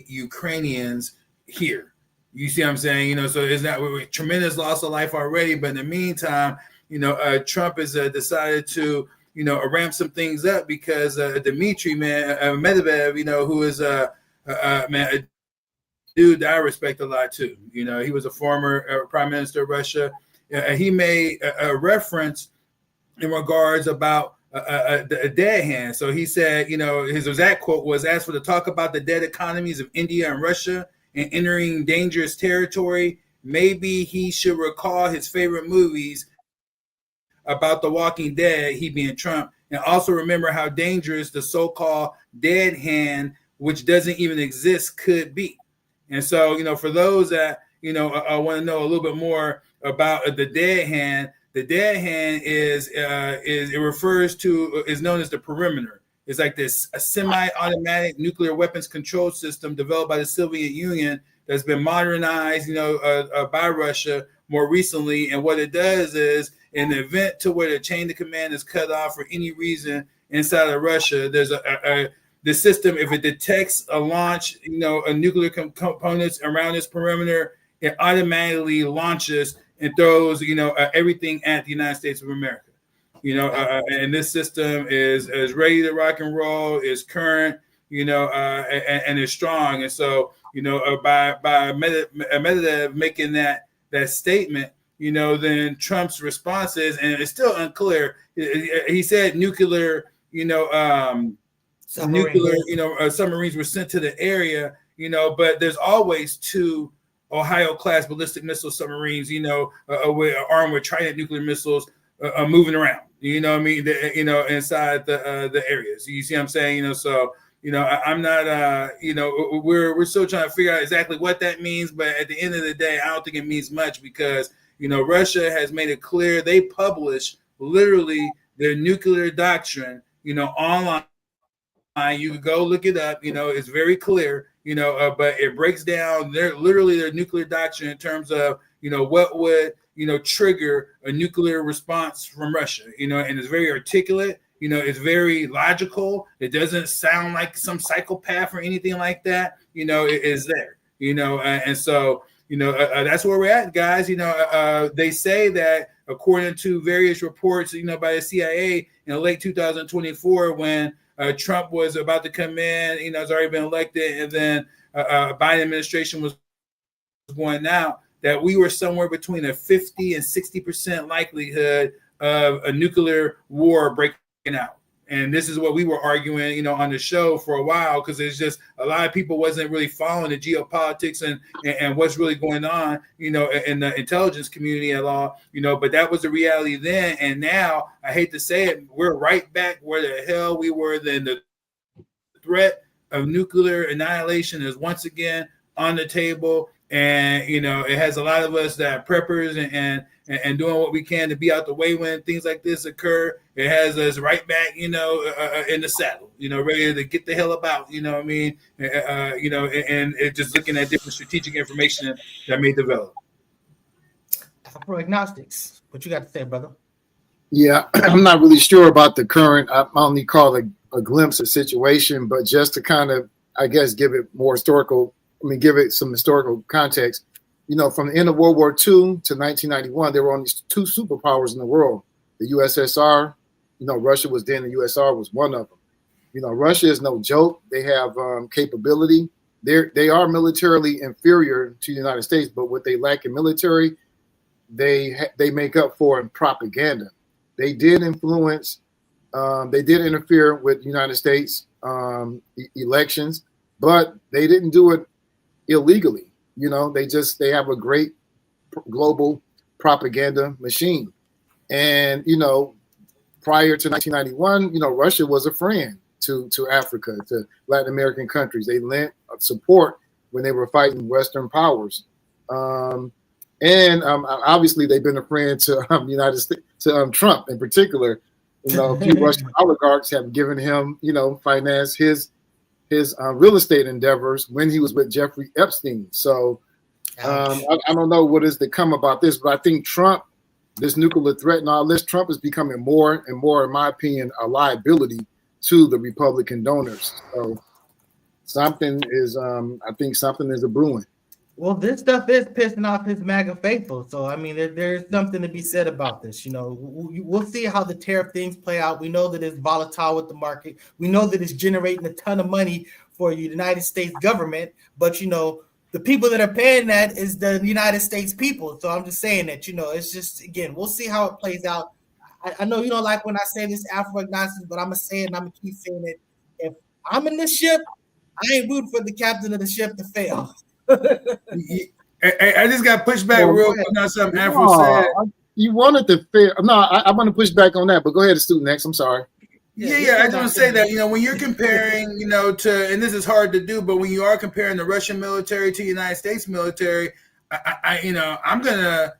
Ukrainians here. You see what I'm saying? So it's not a tremendous loss of life already. But in the meantime, Trump has decided to ramp some things up because Dmitry Medvedev, who is a dude that I respect a lot too. He was a former prime minister of Russia. He made a reference in regards about a dead hand. So he said, his exact quote was, "As for the talk about the dead economies of India and Russia and entering dangerous territory, maybe he should recall his favorite movies about the Walking Dead," he being Trump, "and also remember how dangerous the so-called dead hand, which doesn't even exist, could be." And so, for those that, I want to know a little bit more about the dead hand is known as the perimeter. It's like a semi-automatic nuclear weapons control system developed by the Soviet Union that's been modernized, by Russia more recently. And what it does is, in the event to where the chain of command is cut off for any reason inside of Russia, there's the system, if it detects a launch, a nuclear components around this perimeter, it automatically launches and throws, everything at the United States of America. And this system is ready to rock and roll, is current, and is strong. And so, by Medvedev making that statement, then Trump's response is, and it's still unclear. He said nuclear, submarines were sent to the area, but there's always 2 Ohio-class ballistic missile submarines, armed with Trident nuclear missiles, moving around. Inside the areas. You see what I'm saying? So I'm not. We're still trying to figure out exactly what that means, but at the end of the day, I don't think it means much because Russia has made it clear they publish literally their nuclear doctrine, online. You can go look it up. It's very clear. But it breaks down their nuclear doctrine in terms of what would trigger a nuclear response from Russia. And it's very articulate. It's very logical. It doesn't sound like some psychopath or anything like that. It is there. And so that's where we're at, guys. They say that according to various reports, by the CIA in late 2024, when Trump was about to come in, has already been elected, and then Biden administration was going out, that we were somewhere between a 50 and 60% likelihood of a nuclear war breaking out. And this is what we were arguing, on the show for a while, because it's just a lot of people wasn't really following the geopolitics and what's really going on, in the intelligence community at all, but that was the reality then. And now, I hate to say it, we're right back where the hell we were then. The threat of nuclear annihilation is once again on the table. And, it has a lot of us that are preppers and doing what we can to be out the way when things like this occur. It has us right back, in the saddle, ready to get the hell about, what I mean? And it just looking at different strategic information that may develop. Afro agnostics, what you got to say, brother? Yeah, I'm not really sure about the current. I only call it a glimpse of situation, but just to kind of, I guess, give it some historical context. from the end of World War II to 1991, there were only two superpowers in the world: the USSR. Russia was then, the USSR was one of them. Russia is no joke. They have capability. They are militarily inferior to the United States, but what they lack in military, they make up for in propaganda. They did influence. They did interfere with United States elections, but they didn't do it illegally. They have a great global propaganda machine. And, prior to 1991, Russia was a friend to Africa, to Latin American countries. They lent support when they were fighting Western powers. Obviously they've been a friend to United States, to Trump in particular. A few Russian oligarchs have given him, finance his real estate endeavors when he was with Jeffrey Epstein. So I don't know what is to come about this, but I think Trump, this nuclear threat and all this, Trump is becoming more and more, in my opinion, a liability to the Republican donors. So something is, I think something is a brewing. Well, this stuff is pissing off his MAGA faithful. So, I mean, there's something to be said about this. We'll see how the tariff things play out. We know that it's volatile with the market. We know that it's generating a ton of money for the United States government. But, the people that are paying that is the United States people. So I'm just saying that, it's just, again, we'll see how it plays out. I know you don't like when I say this Afro-agnostic, but I'm going to say it and I'm going to keep saying it. If I'm in this ship, I ain't rooting for the captain of the ship to fail. I just got pushed back real quick on something Afro said. You wanted to fail. No, I want to push back on that, but go ahead, student next. I'm sorry. Yeah, I just want to say that, when you're comparing, to, and this is hard to do, but when you are comparing the Russian military to the United States military, I'm gonna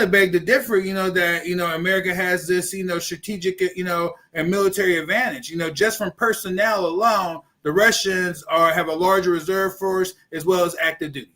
beg to differ, that, America has this, strategic, and military advantage, just from personnel alone. The Russians have a larger reserve force as well as active duty.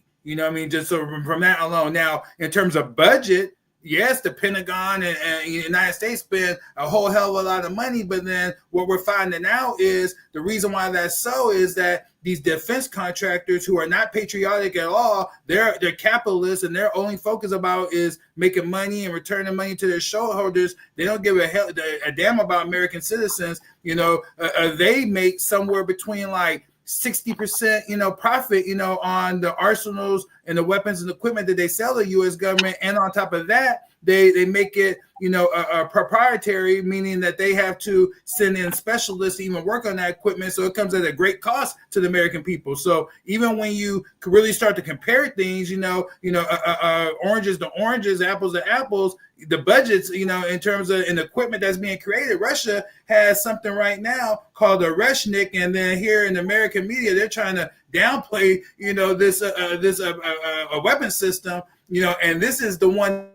Just so from that alone. Now, in terms of budget, yes, the Pentagon and the United States spend a whole hell of a lot of money, but then what we're finding out is the reason why that's so is that these defense contractors who are not patriotic at all, they're capitalists, and their only focus about is making money and returning money to their shareholders. They don't give a damn about American citizens. They make somewhere between like 60%, profit, on the arsenals and the weapons and equipment that they sell to the U.S. government. And on top of that, they make it, a proprietary, meaning that they have to send in specialists to even work on that equipment. So it comes at a great cost to the American people. So even when you really start to compare things, oranges to oranges, apples to apples, the budgets, in terms of an equipment that's being created, Russia has something right now called a Reshnik, and then here in the American media, they're trying to downplay, this a weapon system, and this is the one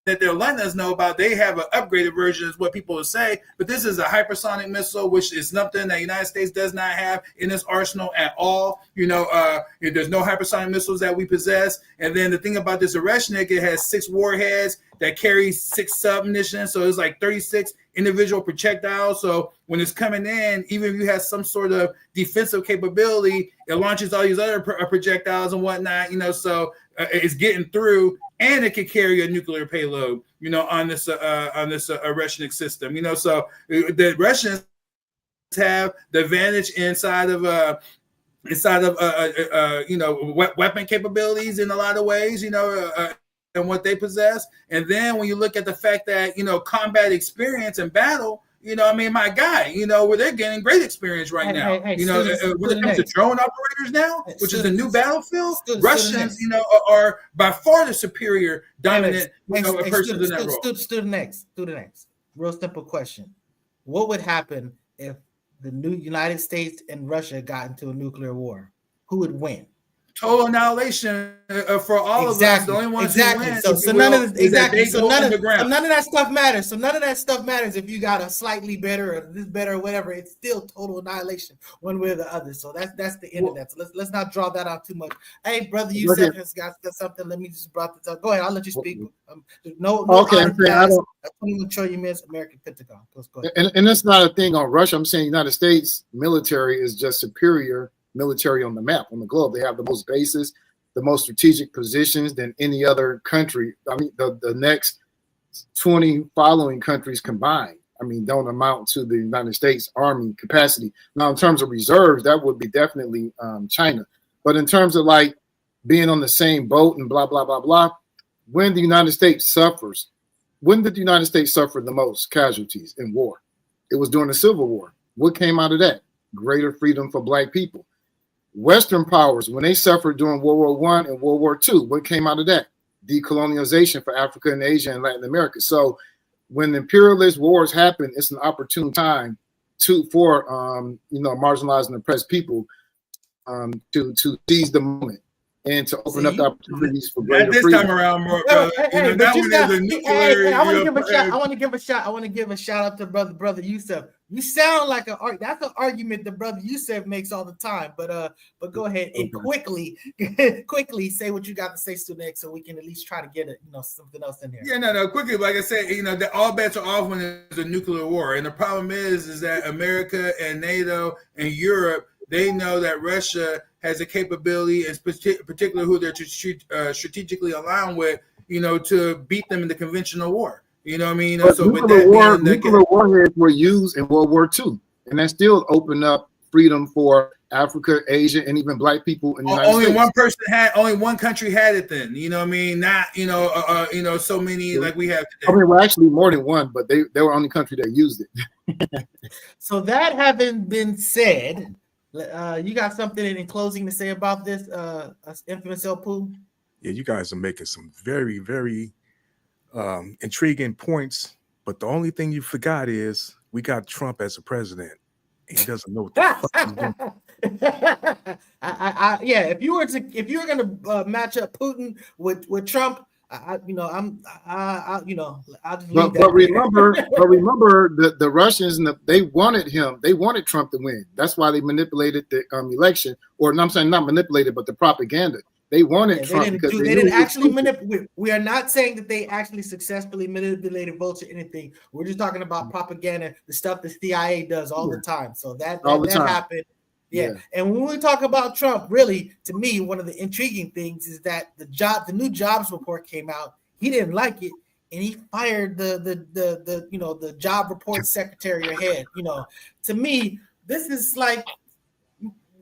that they're letting us know about. They have an upgraded version, is what people will say, but this is a hypersonic missile, which is something that the United States does not have in its arsenal at all. There's no hypersonic missiles that we possess. And then the thing about this Oreshnik, it has 6 warheads that carry 6 submunitions, so it's like 36 individual projectiles. So when it's coming in, even if you have some sort of defensive capability, it launches all these other projectiles and whatnot. So it's getting through, and it could carry a nuclear payload, on this Oreshnik system. So the Russians have the advantage inside of weapon capabilities in a lot of ways, and what they possess. And then when you look at the fact that, combat experience and battle, my guy, where they're getting great experience right now. When it comes to drone operators now, which is the new battlefield, Russians, are by far the superior dominant person in that role. To the next. Real simple question. What would happen if the new United States and Russia got into a nuclear war? Who would win? Total annihilation for all of us. The only ones who win, so none of that stuff matters. So none of that stuff matters if you got a slightly better or this better or whatever. It's still total annihilation one way or the other. So that's the end of that. So let's not draw that out too much. Hey, brother, you said something. Let me just brought this up. Go ahead. I'll let you speak. No. Okay. I don't even show you miss American Pentagon. Let's go ahead. And that's not a thing on Russia. I'm saying United States military is just superior military on the map, on the globe. They have the most bases. the most strategic positions than any other country. I mean, the next 20 following countries combined, I mean, don't amount to the United States Army capacity. Now, in terms of reserves, that would be definitely China. But in terms of like being on the same boat and blah, blah, blah, blah, when the United States suffers, when did the United States suffer the most casualties in war? It was during the Civil War. What came out of that? Greater freedom for Black people. Western powers, when they suffered during World War I and World War II, what came out of that? Decolonization for Africa and Asia and Latin America. So when imperialist wars happen, it's an opportune time for marginalized and oppressed people to seize the moment and to open up the opportunities for greater freedom. This time around, more, brother. I want to give a shout out to brother Yusuf. You sound like that's an argument that brother Yusuf makes all the time. But go ahead and quickly say what you got to say, Student X, so we can at least try to get something else in here. Yeah, no, quickly. Like I said, that all bets are off when there's a nuclear war, and the problem is that America and NATO and Europe, they know that Russia has a capability, and particularly who they're strategically aligned with, to beat them in the conventional war. You know what I mean? But so nuclear warheads were used in World War II, and that still opened up freedom for Africa, Asia, and even Black people in the United States. Only one country had it then. You know what I mean? Not so many like we have today. I mean, well, actually more than one, but they were the only country that used it. So that having been said, you got something in closing to say about this infamous El Poo? Yeah, you guys are making some very, very intriguing points, but the only thing you forgot is we got Trump as a president. And he doesn't know what the fuck he's doing. If you were gonna match up Putin with Trump, I'll just leave but remember the Russians, they wanted Trump to win. That's why they manipulated the election, or no, I'm saying not manipulated, but the propaganda. They wanted Trump because they didn't actually manipulate. We are not saying that they actually successfully manipulated votes or anything. We're just talking about propaganda, the stuff the CIA does all the time. So that happened. Yeah. And when we talk about Trump, really, to me, one of the intriguing things is that the new jobs report came out. He didn't like it, and he fired the job report secretary or head. To me, this is like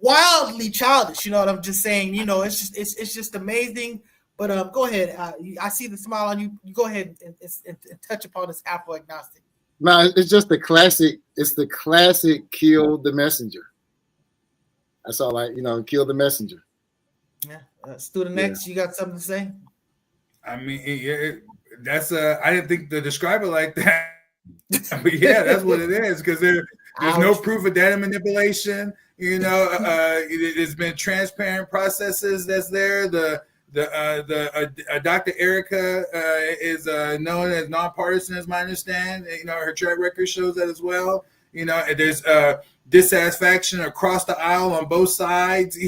wildly childish. You know what I'm just saying? It's just amazing. But go ahead. I see the smile on you. You go ahead and touch upon this Afro agnostic. No, it's just the classic. It's the classic kill the messenger. That's all kill the messenger. Yeah. Student X, you got something to say? I mean, that's I didn't think to describe it like that. But yeah, that's what it is, because there's no proof of data manipulation. There's been transparent processes that's there. The Dr. Erica is known as nonpartisan, as my understanding. Her track record shows that as well. There's dissatisfaction across the aisle on both sides, of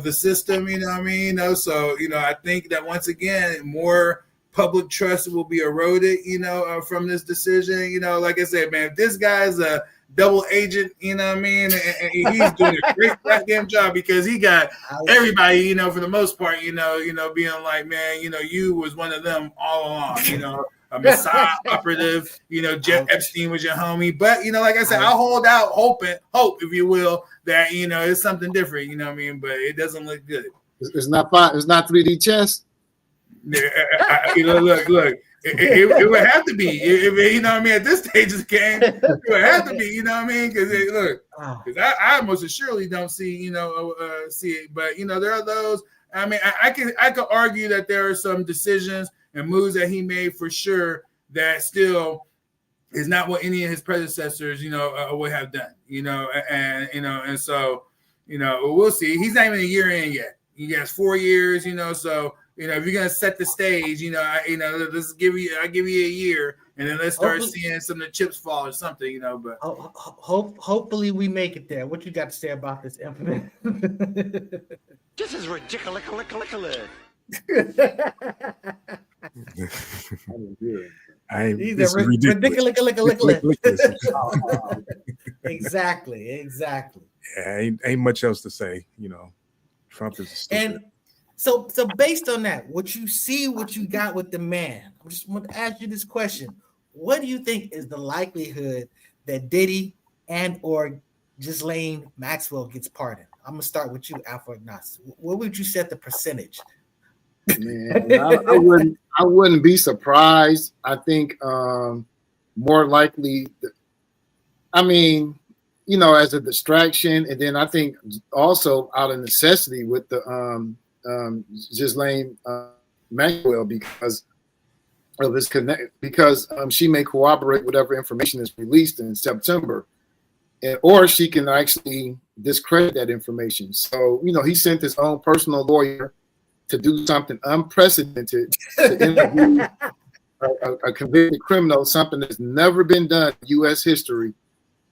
the system, you know what I mean? So, I think that once again, more public trust will be eroded, from this decision. Like I said, man, if this guy's a double agent, you know what I mean? And he's doing a great goddamn job, because he got everybody, for the most part, being like, man, you was one of them all along, a Messiah operative, Jeff Epstein was your homie. But, like I said, I'll hold out hope, if you will, that, it's something different, you know what I mean? But it doesn't look good. It's not 3D chess. Look, it would have to be, if, at this stage of the game, it would have to be, you know what I mean? Because because I most assuredly don't see, see it. But, there are those. I mean, I could argue that there are some decisions and moves that he made for sure that still is not what any of his predecessors, would have done, and so, we'll see. He's not even a year in yet. He has 4 years, so, if you're gonna set the stage, let's give you a year, and then let's start seeing some of the chips fall or something, But hopefully we make it there. What you got to say about this infamous? This is ridiculous. These are ridiculous. Exactly. Yeah, ain't much else to say, Trump is stupid. And so based on that, what you got with the man, I just want to ask you this question. What do you think is the likelihood that Diddy and or Ghislaine Maxwell gets pardoned? I'm gonna start with you, Alpha Ignace. What would you set the percentage? Man, I wouldn't be surprised. I think more likely, I mean, you know, as a distraction, and then I think also out of necessity with the Ghislaine Maxwell because of his connect, because she may corroborate whatever information is released in September, or she can actually discredit that information. So, you know, he sent his own personal lawyer to do something unprecedented to interview a convicted criminal, something that's never been done in U.S. history,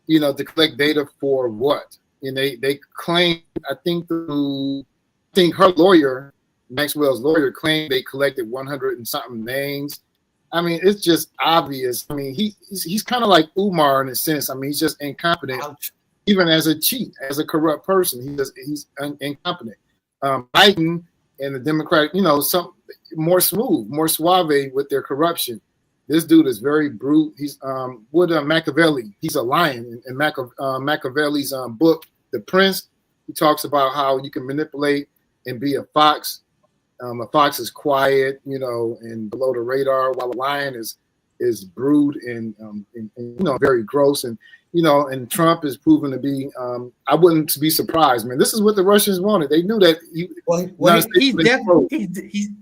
you know, to collect data for what? And they claim, I think her lawyer, Maxwell's lawyer, claimed they collected 100 and something names. I mean, it's just obvious. I mean, he's kind of like Umar in a sense. I mean, he's just incompetent. Ouch. Even as a cheat, as a corrupt person, he's incompetent. Biden and the Democratic, you know, some more smooth, more suave with their corruption. This dude is very brute. He's with Machiavelli. He's a lion. In Machiavelli's book, The Prince, he talks about how you can manipulate and be a fox. A fox is quiet, you know, and below the radar, while a lion is brute and you know, very gross. And you know, and Trump is proven to be. I wouldn't be surprised, man. This is what the Russians wanted. They knew that.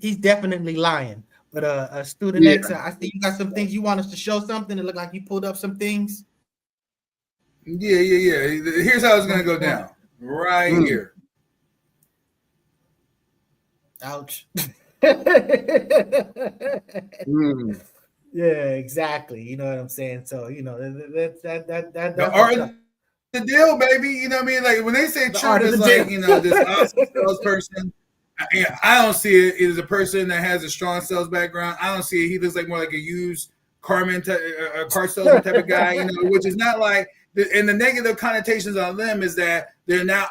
He's definitely lying. But Student X, I see you got some things you want us to show something. It looked like you pulled up some things. Yeah. Here's how it's gonna go down. Right here. Ouch. Yeah, exactly. You know what I'm saying? So, you know, that's the art of the deal, baby. You know what I mean? Like when they say Trump is like, you know, this awesome salesperson, I don't see it as a person that has a strong sales background. I don't see it. He looks like more like a used car salesman type of guy, you know, which is not like, and the negative connotations on them is that they're not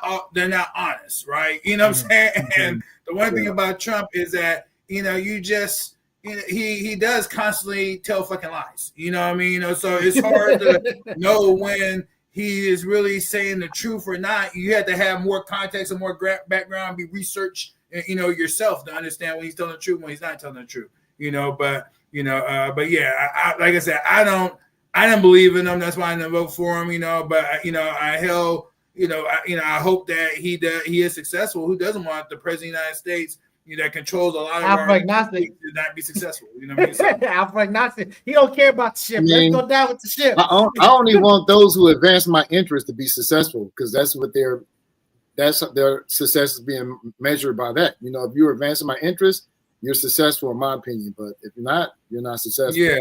honest, right? You know what I'm saying? And the one thing about Trump is that, you know, he does constantly tell fucking lies. You know what I mean? You know, so it's hard to know when he is really saying the truth or not. You have to have more context and more background, be research, you know, yourself to understand when he's telling the truth, when he's not telling the truth. You know, but yeah, I like I said, I don't believe in him. That's why I didn't vote for him. You know, but you know, I hope that he is successful. Who doesn't want the president of the United States, you know, that controls a lot of our to not be successful? You know what I mean? Alpha Ignace, he don't care about the ship. Let's go down with the ship. I only want those who advance my interest to be successful, because that's what their success is being measured by that. You know, if you're advancing my interest, you're successful in my opinion. But if you're not successful. Yeah.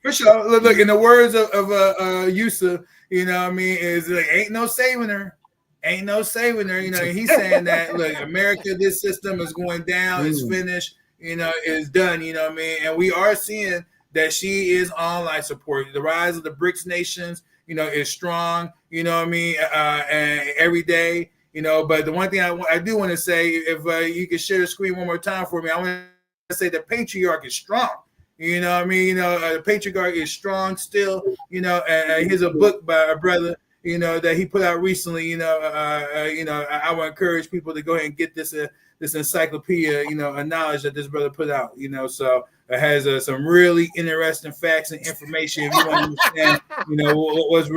For sure. Look, in the words of Yusuf, you know what I mean, is like, ain't no saving her. Ain't no saving her. You know, he's saying that, look, America, this system is going down, it's finished, you know, it's done, you know what I mean? And we are seeing that she is on life support. The rise of the BRICS nations, you know, is strong, you know what I mean, and every day, you know. But the one thing I do want to say, if you could share the screen one more time for me, I want to say the patriarch is strong. You know what I mean? You know, the patriarch is strong still, you know, and here's a book by a brother, you know, that he put out recently. You know, I would encourage people to go ahead and get this encyclopedia, you know, of knowledge that this brother put out. You know, so it has some really interesting facts and information if you want to understand, you know, what's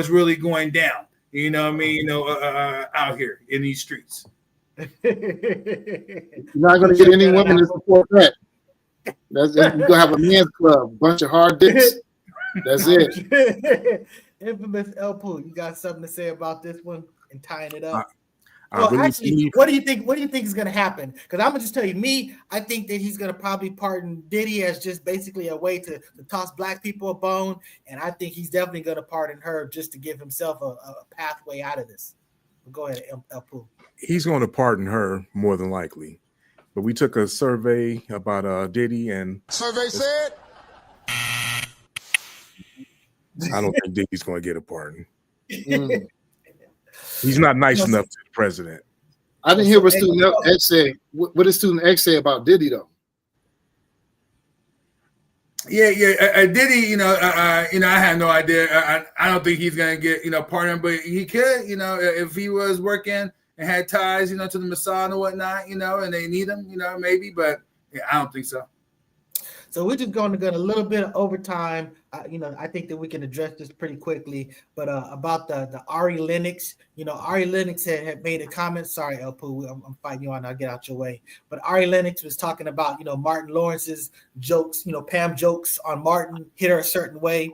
really going down. You know what I mean? You know, out here in these streets. You're not going to get any women to support that. You're gonna have a men's club, bunch of hard dicks. That's it. Infamous El Poo, you got something to say about this one and tying it up? Really what do you think? What do you think is going to happen? Because I'm gonna just tell you, I think that he's going to probably pardon Diddy as just basically a way to toss black people a bone, and I think he's definitely going to pardon her just to give himself a pathway out of this. Go ahead, El Poo. He's going to pardon her more than likely. But we took a survey about Diddy, and survey said I don't think Diddy's going to get a pardon. He's not nice enough to the president. I didn't hear what student X say. What did student X say about Diddy though? Yeah, Diddy, I had no idea. I don't think he's gonna get, pardoned, but he could, if he was working and had ties, to the Mossad and whatnot, and they need him, maybe, but yeah, I don't think so. So we're just going to get a little bit of overtime. I think that we can address this pretty quickly. But about the Ari Lennox, Ari Lennox had made a comment. Sorry, El Poo, I'm fighting you on. I'll get out your way. But Ari Lennox was talking about, Martin Lawrence's jokes, Pam jokes on Martin hit her a certain way.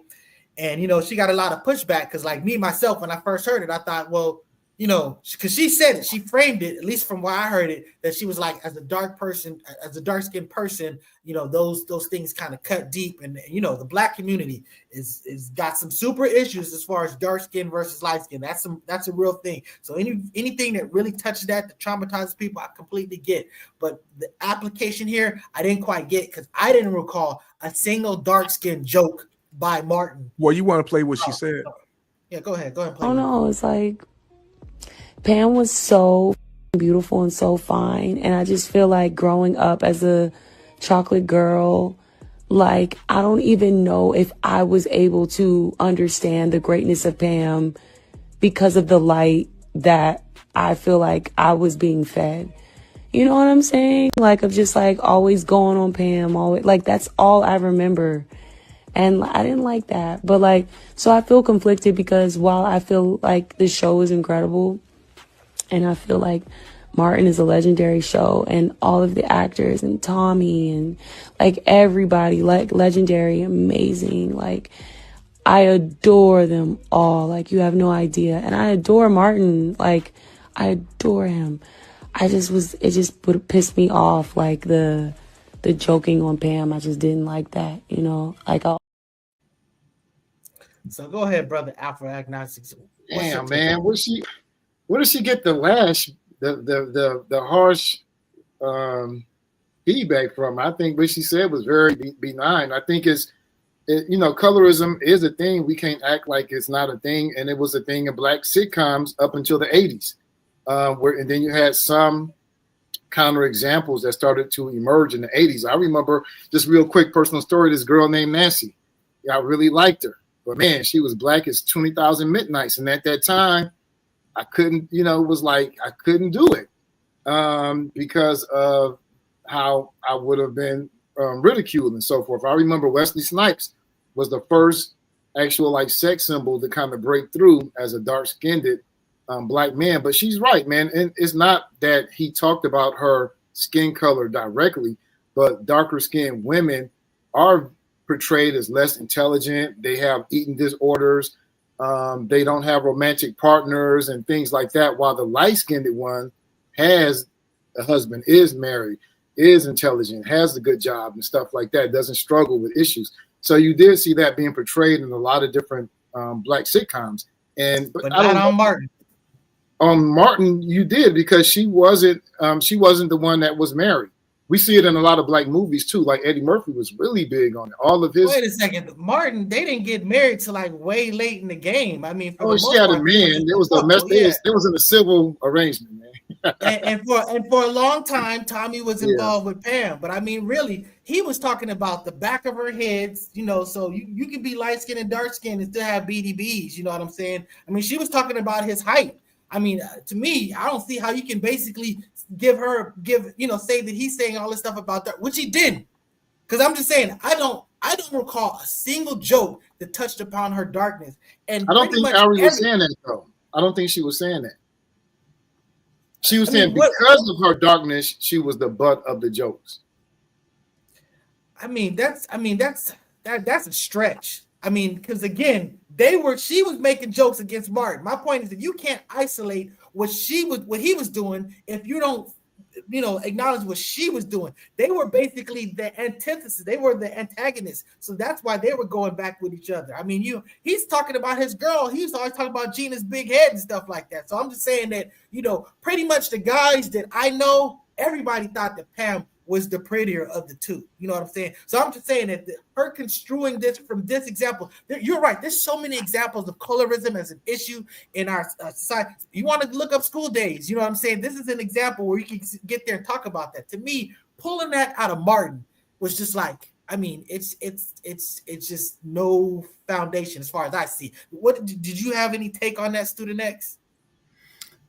And, she got a lot of pushback because like me, myself, when I first heard it, I thought, well, because she said it, she framed it, at least from where I heard it, that she was like, as a dark-skinned person, those things kind of cut deep. And, the black community is got some super issues as far as dark skin versus light skin. That's a real thing. So anything that really touches that traumatizes people, I completely get. But the application here, I didn't quite get because I didn't recall a single dark skin joke by Martin. Well, you want to play what she said? Yeah, go ahead. Play. Oh no, it's like Pam was so beautiful and so fine. And I just feel like growing up as a chocolate girl, like I don't even know if I was able to understand the greatness of Pam because of the light that I feel like I was being fed. You know what I'm saying? Like of just like always going on Pam, always like that's all I remember. And I didn't like that. But like, so I feel conflicted because while I feel like the show is incredible, and I feel like Martin is a legendary show and all of the actors and Tommy and like everybody, like legendary, amazing. Like I adore them all. Like you have no idea. And I adore Martin. Like I adore him. it just would piss me off. Like the joking on Pam. I just didn't like that, like So go ahead, brother Afro Agnostics. Damn, man. Where did she get the lash, the harsh feedback from? I think what she said was very benign. I think colorism is a thing. We can't act like it's not a thing. And it was a thing in black sitcoms up until the 80s. And then you had some counter examples that started to emerge in the 80s. I remember, just real quick personal story, this girl named Nancy. I really liked her. But man, she was black as 20,000 midnights. And at that time, I couldn't, it was like I couldn't do it because of how I would have been ridiculed and so forth. I remember Wesley Snipes was the first actual like sex symbol to kind of break through as a dark-skinned black man. But she's right, man. And it's not that he talked about her skin color directly, but darker skinned women are portrayed as less intelligent. They have eating disorders. They don't have romantic partners and things like that. While the light-skinned one has a husband, is married, is intelligent, has a good job and stuff like that, doesn't struggle with issues. So you did see that being portrayed in a lot of different black sitcoms. But not on Martin. On Martin, you did, because she wasn't the one that was married. We see it in a lot of black movies too. Like Eddie Murphy was really big on it. All of his. Wait a second, Martin. They didn't get married till like way late in the game. I mean, she had a man. There was a mess. Yeah. There was in a civil arrangement, man. and for a long time, Tommy was involved with Pam. But I mean, really, he was talking about the back of her head. So you can be light skinned and dark skinned and still have BDBs. You know what I'm saying? I mean, she was talking about his height. I mean, to me, I don't see how you can basically say that he's saying all this stuff about that, which he didn't. Because I'm just saying, I don't recall a single joke that touched upon her darkness. And I don't think Ari was saying that though. I don't think she was saying that. She was saying because of her darkness, she was the butt of the jokes. That's a stretch. I mean, because again, she was making jokes against Martin. My point is that you can't isolate what he was doing if you don't, acknowledge what she was doing. They were basically the antithesis. They were the antagonists. So that's why they were going back with each other. I mean, he's talking about his girl. He was always talking about Gina's big head and stuff like that. So I'm just saying that, pretty much the guys that I know, everybody thought that Pam was the prettier of the two. You know what I'm saying? So I'm just saying that her construing this from this example, you're right. There's so many examples of colorism as an issue in our society. You want to look up School Days. You know what I'm saying? This is an example where you can get there and talk about that. To me, pulling that out of Martin was just like, I mean, it's just no foundation as far as I see. What did you have any take on that, Student X?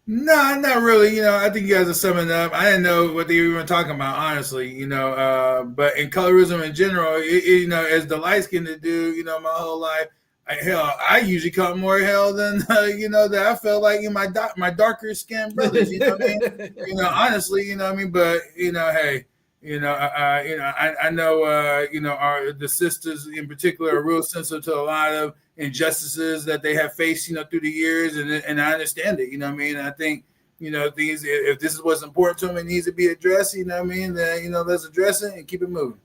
No, not really. You know, I think you guys are summing up. I didn't know what they were even talking about, honestly. You know, but in colorism in general, you know, as the light-skinned dude, you know, my whole life, I usually caught more hell than you know, that I felt like in my darker skinned brothers. You know what I mean? You know, honestly, you know what I mean. But you know, hey. You know, I know, you know, the sisters in particular are real sensitive to a lot of injustices that they have faced, you know, through the years, and I understand it. You know what I mean? I think, you know, things, if this is what's important to them, it needs to be addressed. You know what I mean? Then, you know, let's address it and keep it moving.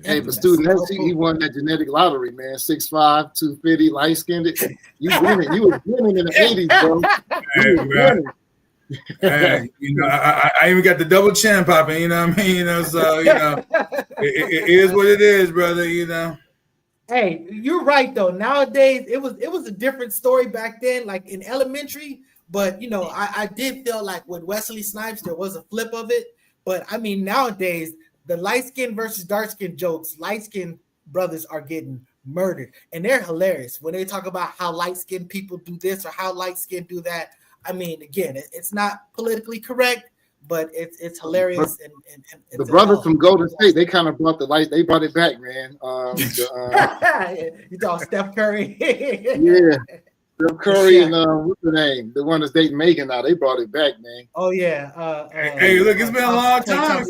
Hey, but Student X, he won that genetic lottery, man. 6'5", 250, light skinned. You winning? You was winning in the '80s, bro. You was winning. Hey, you know, I even got the double chin popping, you know what I mean? You know, so you know, it is what it is, brother. You know. Hey, you're right though. Nowadays, it was a different story back then, like in elementary. But you know, I did feel like with Wesley Snipes, there was a flip of it. But I mean, nowadays, the light skin versus dark skin jokes, light skin brothers are getting murdered, and they're hilarious when they talk about how light skinned people do this or how light skinned do that. I mean, again, it's not politically correct, but it's hilarious. And the brothers from Golden State, they kind of brought the light. They brought it back, man. You talk Steph Curry. Yeah, Steph Curry and what's the name? The one that's dating Megan now. They brought it back, man. Oh yeah. Hey, look, it's been a long time.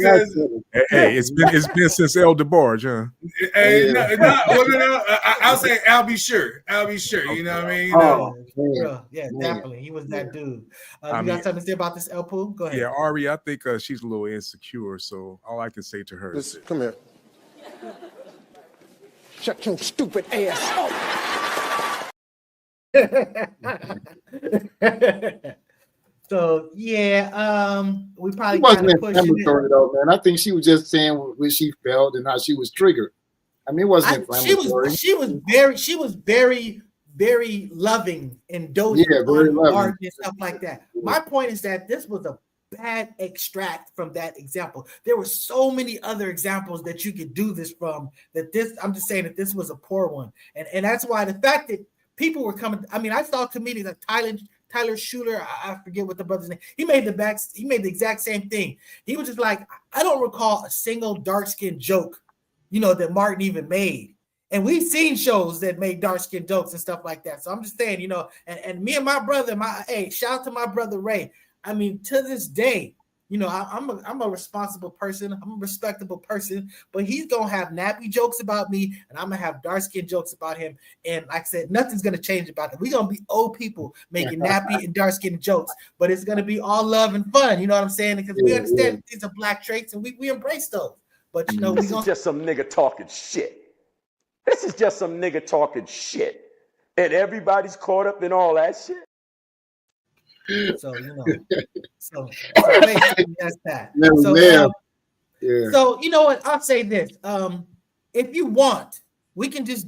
Hey, it's been since El DeBarge, huh? Hey, no, I'll say I'll be sure. You know what I mean? You know? Yeah, definitely. He was that dude. You got something to say about this, El Poo? Go ahead. Yeah, Ari, I think she's a little insecure. So all I can say to her is, come here. Shut your stupid ass up. So yeah, we probably wasn't inflammatory though, man. I think she was just saying what she felt and how she was triggered. I mean, it wasn't inflammatory. She was very, very loving and doting on art and stuff like that. My point is that this was a bad extract from that example. There were so many other examples that you could do this from. I'm just saying that this was a poor one, and that's why the fact that people were coming. I mean, I saw comedians like Tyler Schuler. I forget what the brother's name. He made the exact same thing. He was just like, I don't recall a single dark-skinned joke, you know, that Martin even made. And we've seen shows that made dark-skinned jokes and stuff like that. So I'm just saying, you know, and me and my brother, shout out to my brother Ray. I mean, to this day, you know, I'm a responsible person. I'm a respectable person, but he's going to have nappy jokes about me, and I'm going to have dark-skinned jokes about him. And like I said, nothing's going to change about it. We're going to be old people making nappy and dark-skinned jokes, but it's going to be all love and fun. You know what I'm saying? Because we understand these are black traits, and we embrace those. But, you know, this is just some nigga talking shit. This is just some nigga talking shit. And everybody's caught up in all that shit. So, you know, so basically that's that. So you know what? I'll say this. If you want, we can just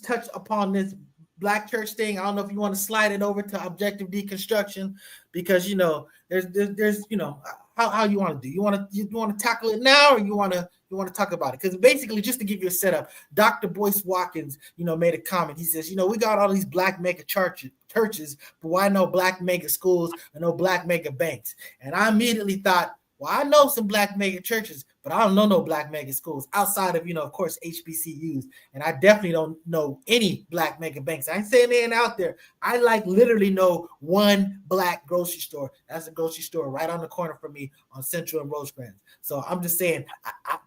touch upon this black church thing. I don't know if you want to slide it over to objective deconstruction, because you know, there's you know, how you want to do. You want to tackle it now, or you want to talk about it? Because basically, just to give you a setup, Dr. Boyce Watkins, you know, made a comment. He says, you know, we got all these black mega churches, but why no black mega schools and no black mega banks? And I immediately thought, well, I know some black mega churches, but I don't know no black mega schools outside of, you know, of course, HBCUs. And I definitely don't know any black mega banks. I ain't saying they ain't out there. I literally know one black grocery store. That's a grocery store right on the corner from me on Central and Rosecrans. So I'm just saying,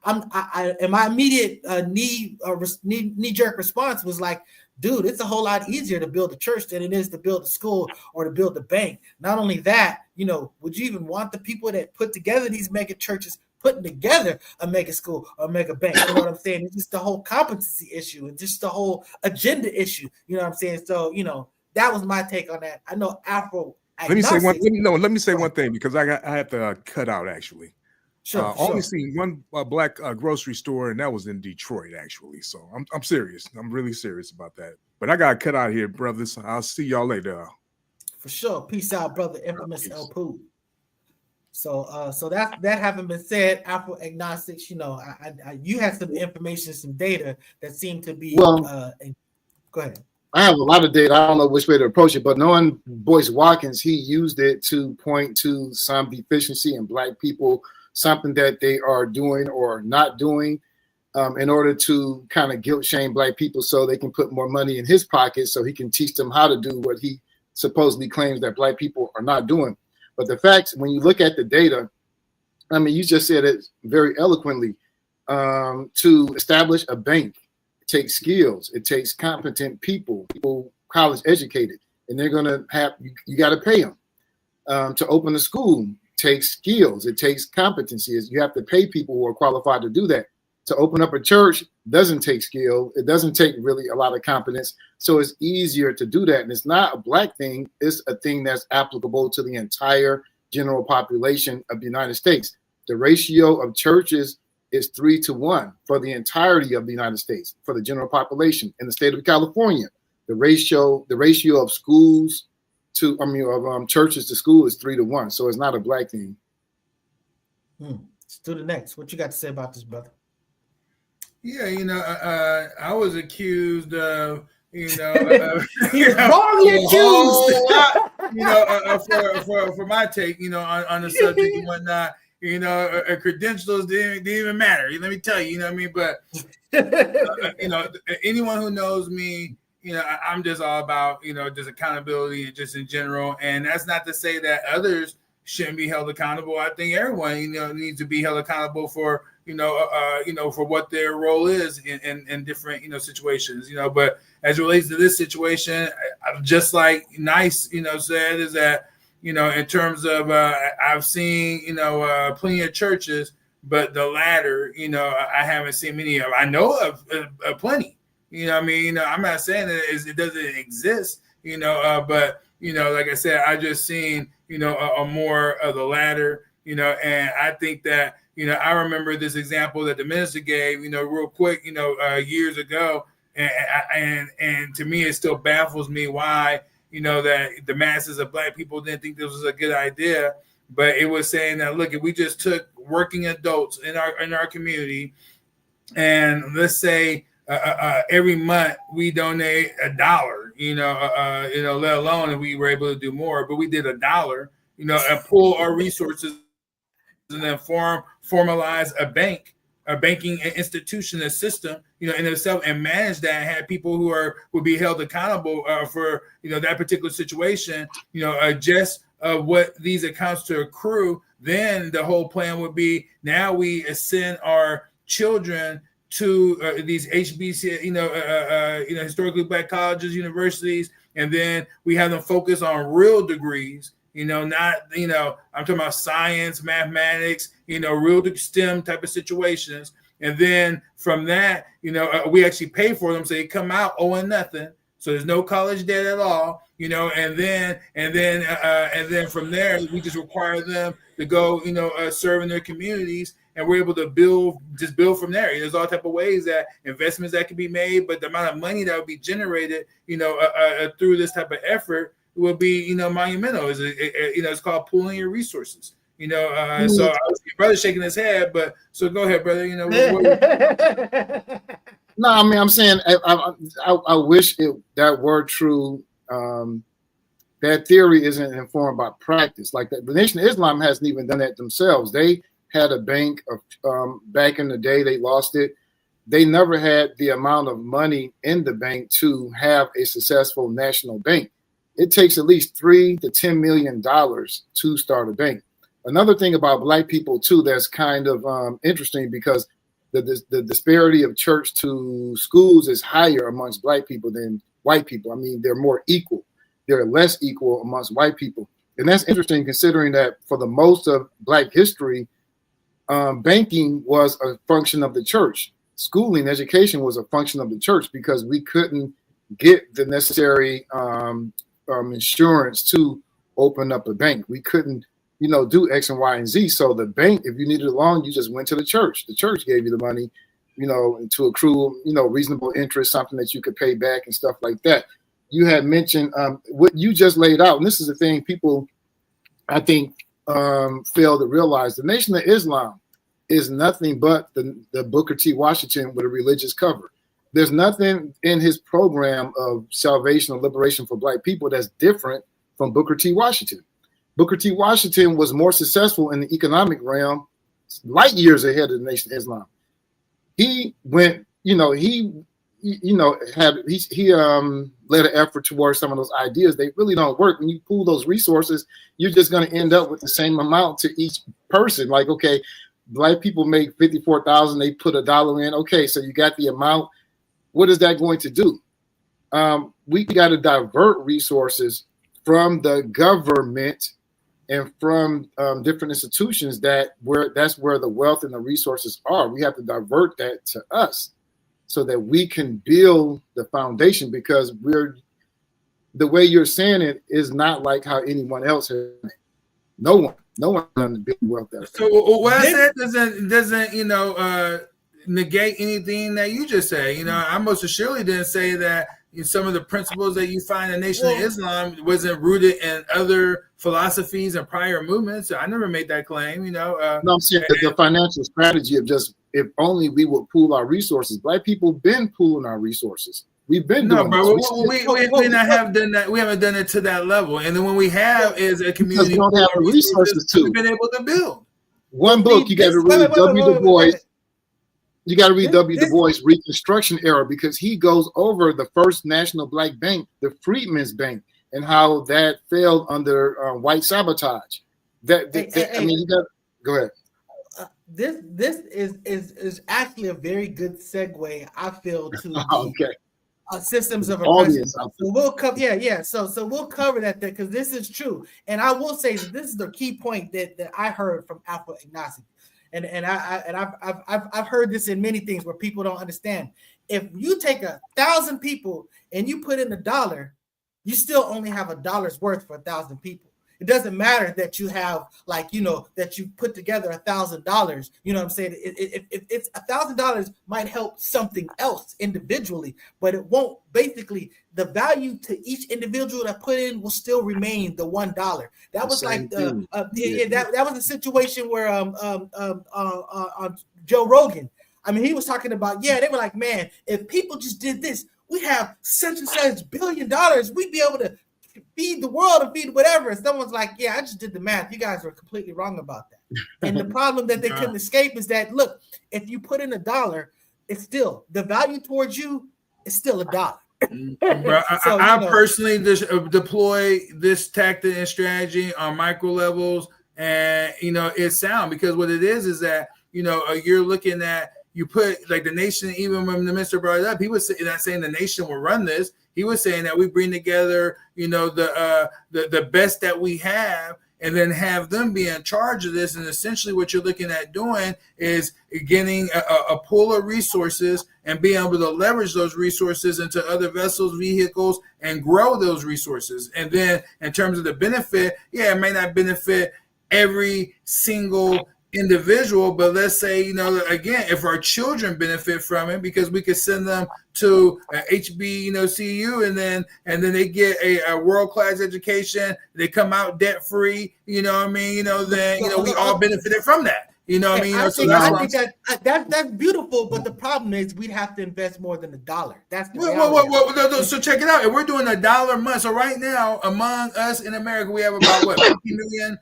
and my immediate knee-jerk response was like, dude, it's a whole lot easier to build a church than it is to build a school or to build a bank. Not only that, you know, would you even want the people that put together these mega churches putting together a mega school or a mega bank? You know what I'm saying? It's just the whole competency issue and just the whole agenda issue. You know what I'm saying? So, you know, that was my take on that. I know Afro. Let me say one thing because I have to cut out actually. Sure, Only sure. seen one black grocery store, and that was in Detroit, actually. So I'm serious. I'm really serious about that. But I got to cut out here, brothers. I'll see y'all later. For sure. Peace out, brother. Infamous Peace. El Poo. So that having been said, Afro agnostics, you know, you had some information, some data that seemed to be. Well, go ahead. I have a lot of data. I don't know which way to approach it, but knowing Boyce Watkins, he used it to point to some deficiency in black people, something that they are doing or not doing, in order to kind of guilt shame black people so they can put more money in his pocket so he can teach them how to do what he supposedly claims that black people are not doing. But the facts, when you look at the data, I mean, you just said it very eloquently. To establish a bank, it takes skills. It takes competent people college educated, and they're going to have, you got to pay them. To open a school takes skills. It takes competencies. You have to pay people who are qualified to do that. To open up a church doesn't take skill. It doesn't take really a lot of competence. So it's easier to do that. And it's not a black thing. It's a thing that's applicable to the entire general population of the United States. The ratio of churches is 3-to-1 for the entirety of the United States, for the general population. In the state of California, the ratio of schools to, churches to school is 3-to-1. So it's not a black thing. Let's do the next. What you got to say about this, brother? Yeah, you know, I was accused of, wrongly accused. For my take, on the subject and whatnot, credentials didn't even matter. Let me tell you, you know what I mean? But, anyone who knows me, I'm just all about, just accountability and just in general. And that's not to say that others shouldn't be held accountable. I think everyone, needs to be held accountable for, for what their role is in different, situations, but as it relates to this situation, just like Nice, said, is that, in terms of, I've seen, plenty of churches, but the latter, I haven't seen many of. I know of plenty, I'm not saying that it doesn't exist, but, like I said, I just seen, a more of the latter, and I think that, I remember this example that the minister gave, real quick, years ago. And to me, it still baffles me why, that the masses of black people didn't think this was a good idea. But it was saying that, look, if we just took working adults in our community, and let's say every month we donate $1, let alone if we were able to do more, but we did $1, and pull our resources and then formalize a banking institution, a system, in itself, and manage that, and have people who would be held accountable for, that particular situation, just what these accounts to accrue. Then the whole plan would be, now we send our children to these HBC, historically black colleges, universities, and then we have them focus on real degrees. Not, I'm talking about science, mathematics, real STEM type of situations. And then from that, we actually pay for them. So they come out owing nothing. So there's no college debt at all, and then from there, we just require them to go, serve in their communities, and we're able to build from there. There's all type of ways that investments that can be made, but the amount of money that would be generated, through this type of effort will be, monumental. It's called pooling your resources. So I was your brother shaking his head, but so go ahead, brother. No, I'm saying I wish that were true. That theory isn't informed by practice. Like the Nation of Islam hasn't even done that themselves. They had a bank of back in the day. They lost it. They never had the amount of money in the bank to have a successful national bank. It takes at least $3 to $10 million to start a bank. Another thing about black people too that's kind of interesting, because the disparity of church to schools is higher amongst black people than white people. I mean, they're more equal. They're less equal amongst white people. And that's interesting, considering that for the most of black history, banking was a function of the church. Schooling, education was a function of the church, because we couldn't get the necessary insurance to open up a bank. We couldn't do X and Y and Z. So the bank, if you needed a loan, you just went to the church. The church gave you the money, to accrue, reasonable interest, something that you could pay back and stuff like that. You had mentioned what you just laid out, and this is the thing people, I think, fail to realize. The Nation of Islam is nothing but the Booker T. Washington with a religious cover. There's nothing in his program of salvation or liberation for Black people that's different from Booker T. Washington. Booker T. Washington was more successful in the economic realm, light years ahead of the Nation of Islam. He went, he led an effort towards some of those ideas. They really don't work. When you pool those resources, you're just going to end up with the same amount to each person. Like, okay, Black people make $54,000. They put $1 in. Okay, so you got the amount. What is that going to do? We got to divert resources from the government and from different institutions that's where the wealth and the resources are. We have to divert that to us so that we can build the foundation, because the way you're saying it is not like how anyone else has done it. No one done the big wealth that. So what I said doesn't negate anything that you just said. I most assuredly didn't say that some of the principles that you find in the Nation of Islam wasn't rooted in other philosophies and prior movements. I never made that claim. No, I'm saying the financial strategy of just, if only we would pool our resources. Black people been pooling our resources. We've been doing bro. We not have done that. We haven't done it to that level. And then when we have is a community, we don't have the resources to. We've been able to build. One book you got to read, W. Du Bois. You got to read W. Du Bois' Reconstruction Era, because he goes over the first national Black bank, the Freedmen's Bank, and how that failed under white sabotage. You got. Go ahead. This is actually a very good segue, I feel, to the systems of oppression. So we'll cover, So we'll cover that there, because this is true, and I will say that this is the key point that I heard from Alpha Ignacy. And I've heard this in many things where people don't understand. If you take 1,000 people and you put in $1, you still only have $1's worth for 1,000 people. It doesn't matter that you have that you put together $1,000. You know what I'm saying? It's $1,000 might help something else individually, but it won't. Basically, the value to each individual that put in will still remain the $1. That was like that was a situation where Joe Rogan. I mean, he was talking about they were like, man, if people just did this, we have such and such $1 billion. We'd be able to feed the world and feed whatever. And someone's like, I just did the math. You guys are completely wrong about that. And the problem that they couldn't escape is that, look, if you put in $1, it's still the value towards you is still $1. Bro, I personally just deploy this tactic and strategy on micro levels, and it's sound, because what it is that you're looking at, you put like the nation. Even when the minister brought it up, he was not saying the nation will run this. He was saying that we bring together, the best that we have, and then have them be in charge of this. And essentially what you're looking at doing is getting a pool of resources and being able to leverage those resources into other vessels, vehicles, and grow those resources. And then in terms of the benefit, it may not benefit every single individual, but let's say, again, if our children benefit from it, because we could send them to HBCU, and then they get a world-class education, they come out debt-free, then we all benefited from that. I think that's beautiful, but the problem is we'd have to invest more than $1. That's the so check it out. If we're doing $1 a month, so right now among us in America, we have about 50 million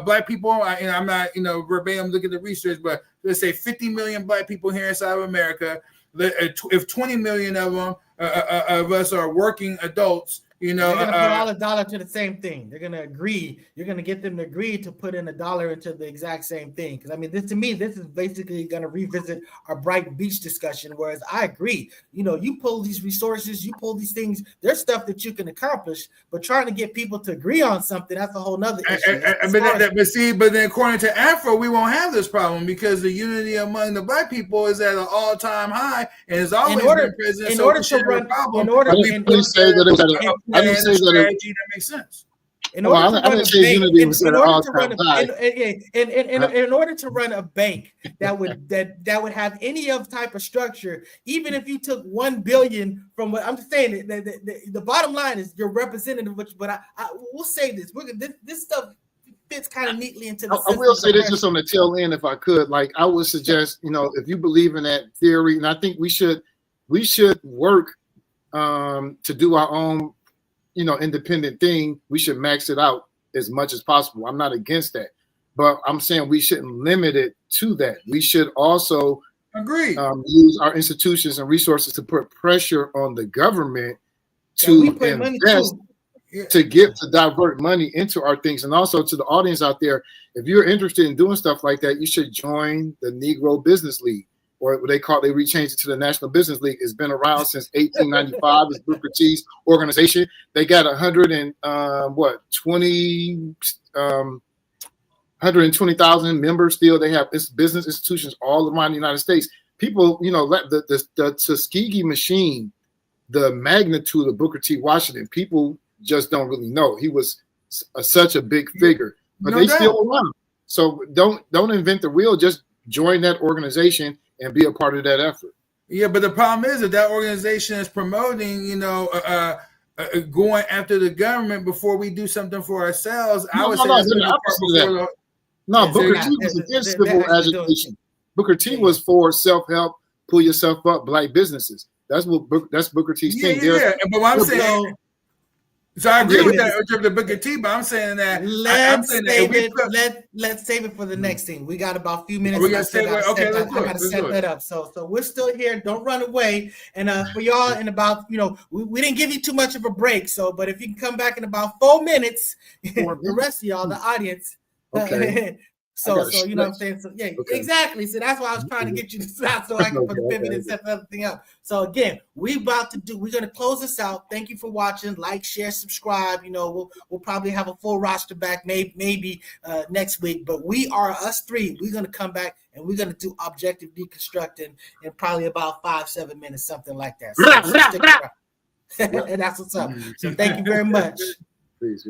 Black people. I'm not verbatim looking at the research, but let's say 50 million Black people here inside of America. If 20 million of them of us are working adults, they're gonna put all $1 to the same thing. They're gonna agree. You're gonna get them to agree to put in $1 into the exact same thing. Because this is basically gonna revisit our Brighton Beach discussion. Whereas I agree, you pull these resources, you pull these things. There's stuff that you can accomplish, but trying to get people to agree on something, that's a whole nother issue. But then according to Afro, we won't have this problem, because the unity among the Black people is at an all-time high, and it's always been present. I didn't say that that makes sense. In order to run a bank, in order to run a bank that would have any of type of structure, even if you took 1 billion from what I'm just saying, the bottom line is your representative. But we'll say this. This stuff fits kind of neatly into the I will say this just on the tail end, if I could. Like, I would suggest, if you believe in that theory, and I think we should work to do our own, independent thing. We should max it out as much as possible. I'm not against that, but I'm saying we shouldn't limit it to that. We should also use our institutions and resources to put pressure on the government to invest. To divert money into our things. And also to the audience out there, if you're interested in doing stuff like that, you should join the Negro Business League, or what they rechanged it to the National Business League. It's been around since 1895. It's Booker T's organization. They got 120,000 members still. They have business institutions all around the United States. People, the Tuskegee machine, the magnitude of Booker T. Washington, people just don't really know. He was such a big figure, but they still around. So don't invent the wheel. Just join that organization and be a part of that effort. Yeah, but the problem is that organization is promoting, going after the government before we do something for ourselves. Booker T was against civil agitation. Booker T was for self-help, pull yourself up, black businesses. That's Booker T's thing. Yeah. But what I'm saying. So I agree with that, the Booker T, but I'm saying that let's save it for the next thing. We got about a few minutes. I gotta set that up. So we're still here. Don't run away. And for y'all, in about we didn't give you too much of a break. So, but if you can come back in about 4 minutes, the rest of y'all, the audience. Okay. So you know what I'm saying? So exactly. So that's why I was trying to get you to stop so I can put the pivot and set everything up. So again, we're gonna close this out. Thank you for watching. Like, share, subscribe. We'll probably have a full roster back maybe next week. But we are us three. We're gonna come back and we're gonna do objective deconstructing in probably about 5-7 minutes, something like that. So stick around. And that's what's up. So thank you very much. Please.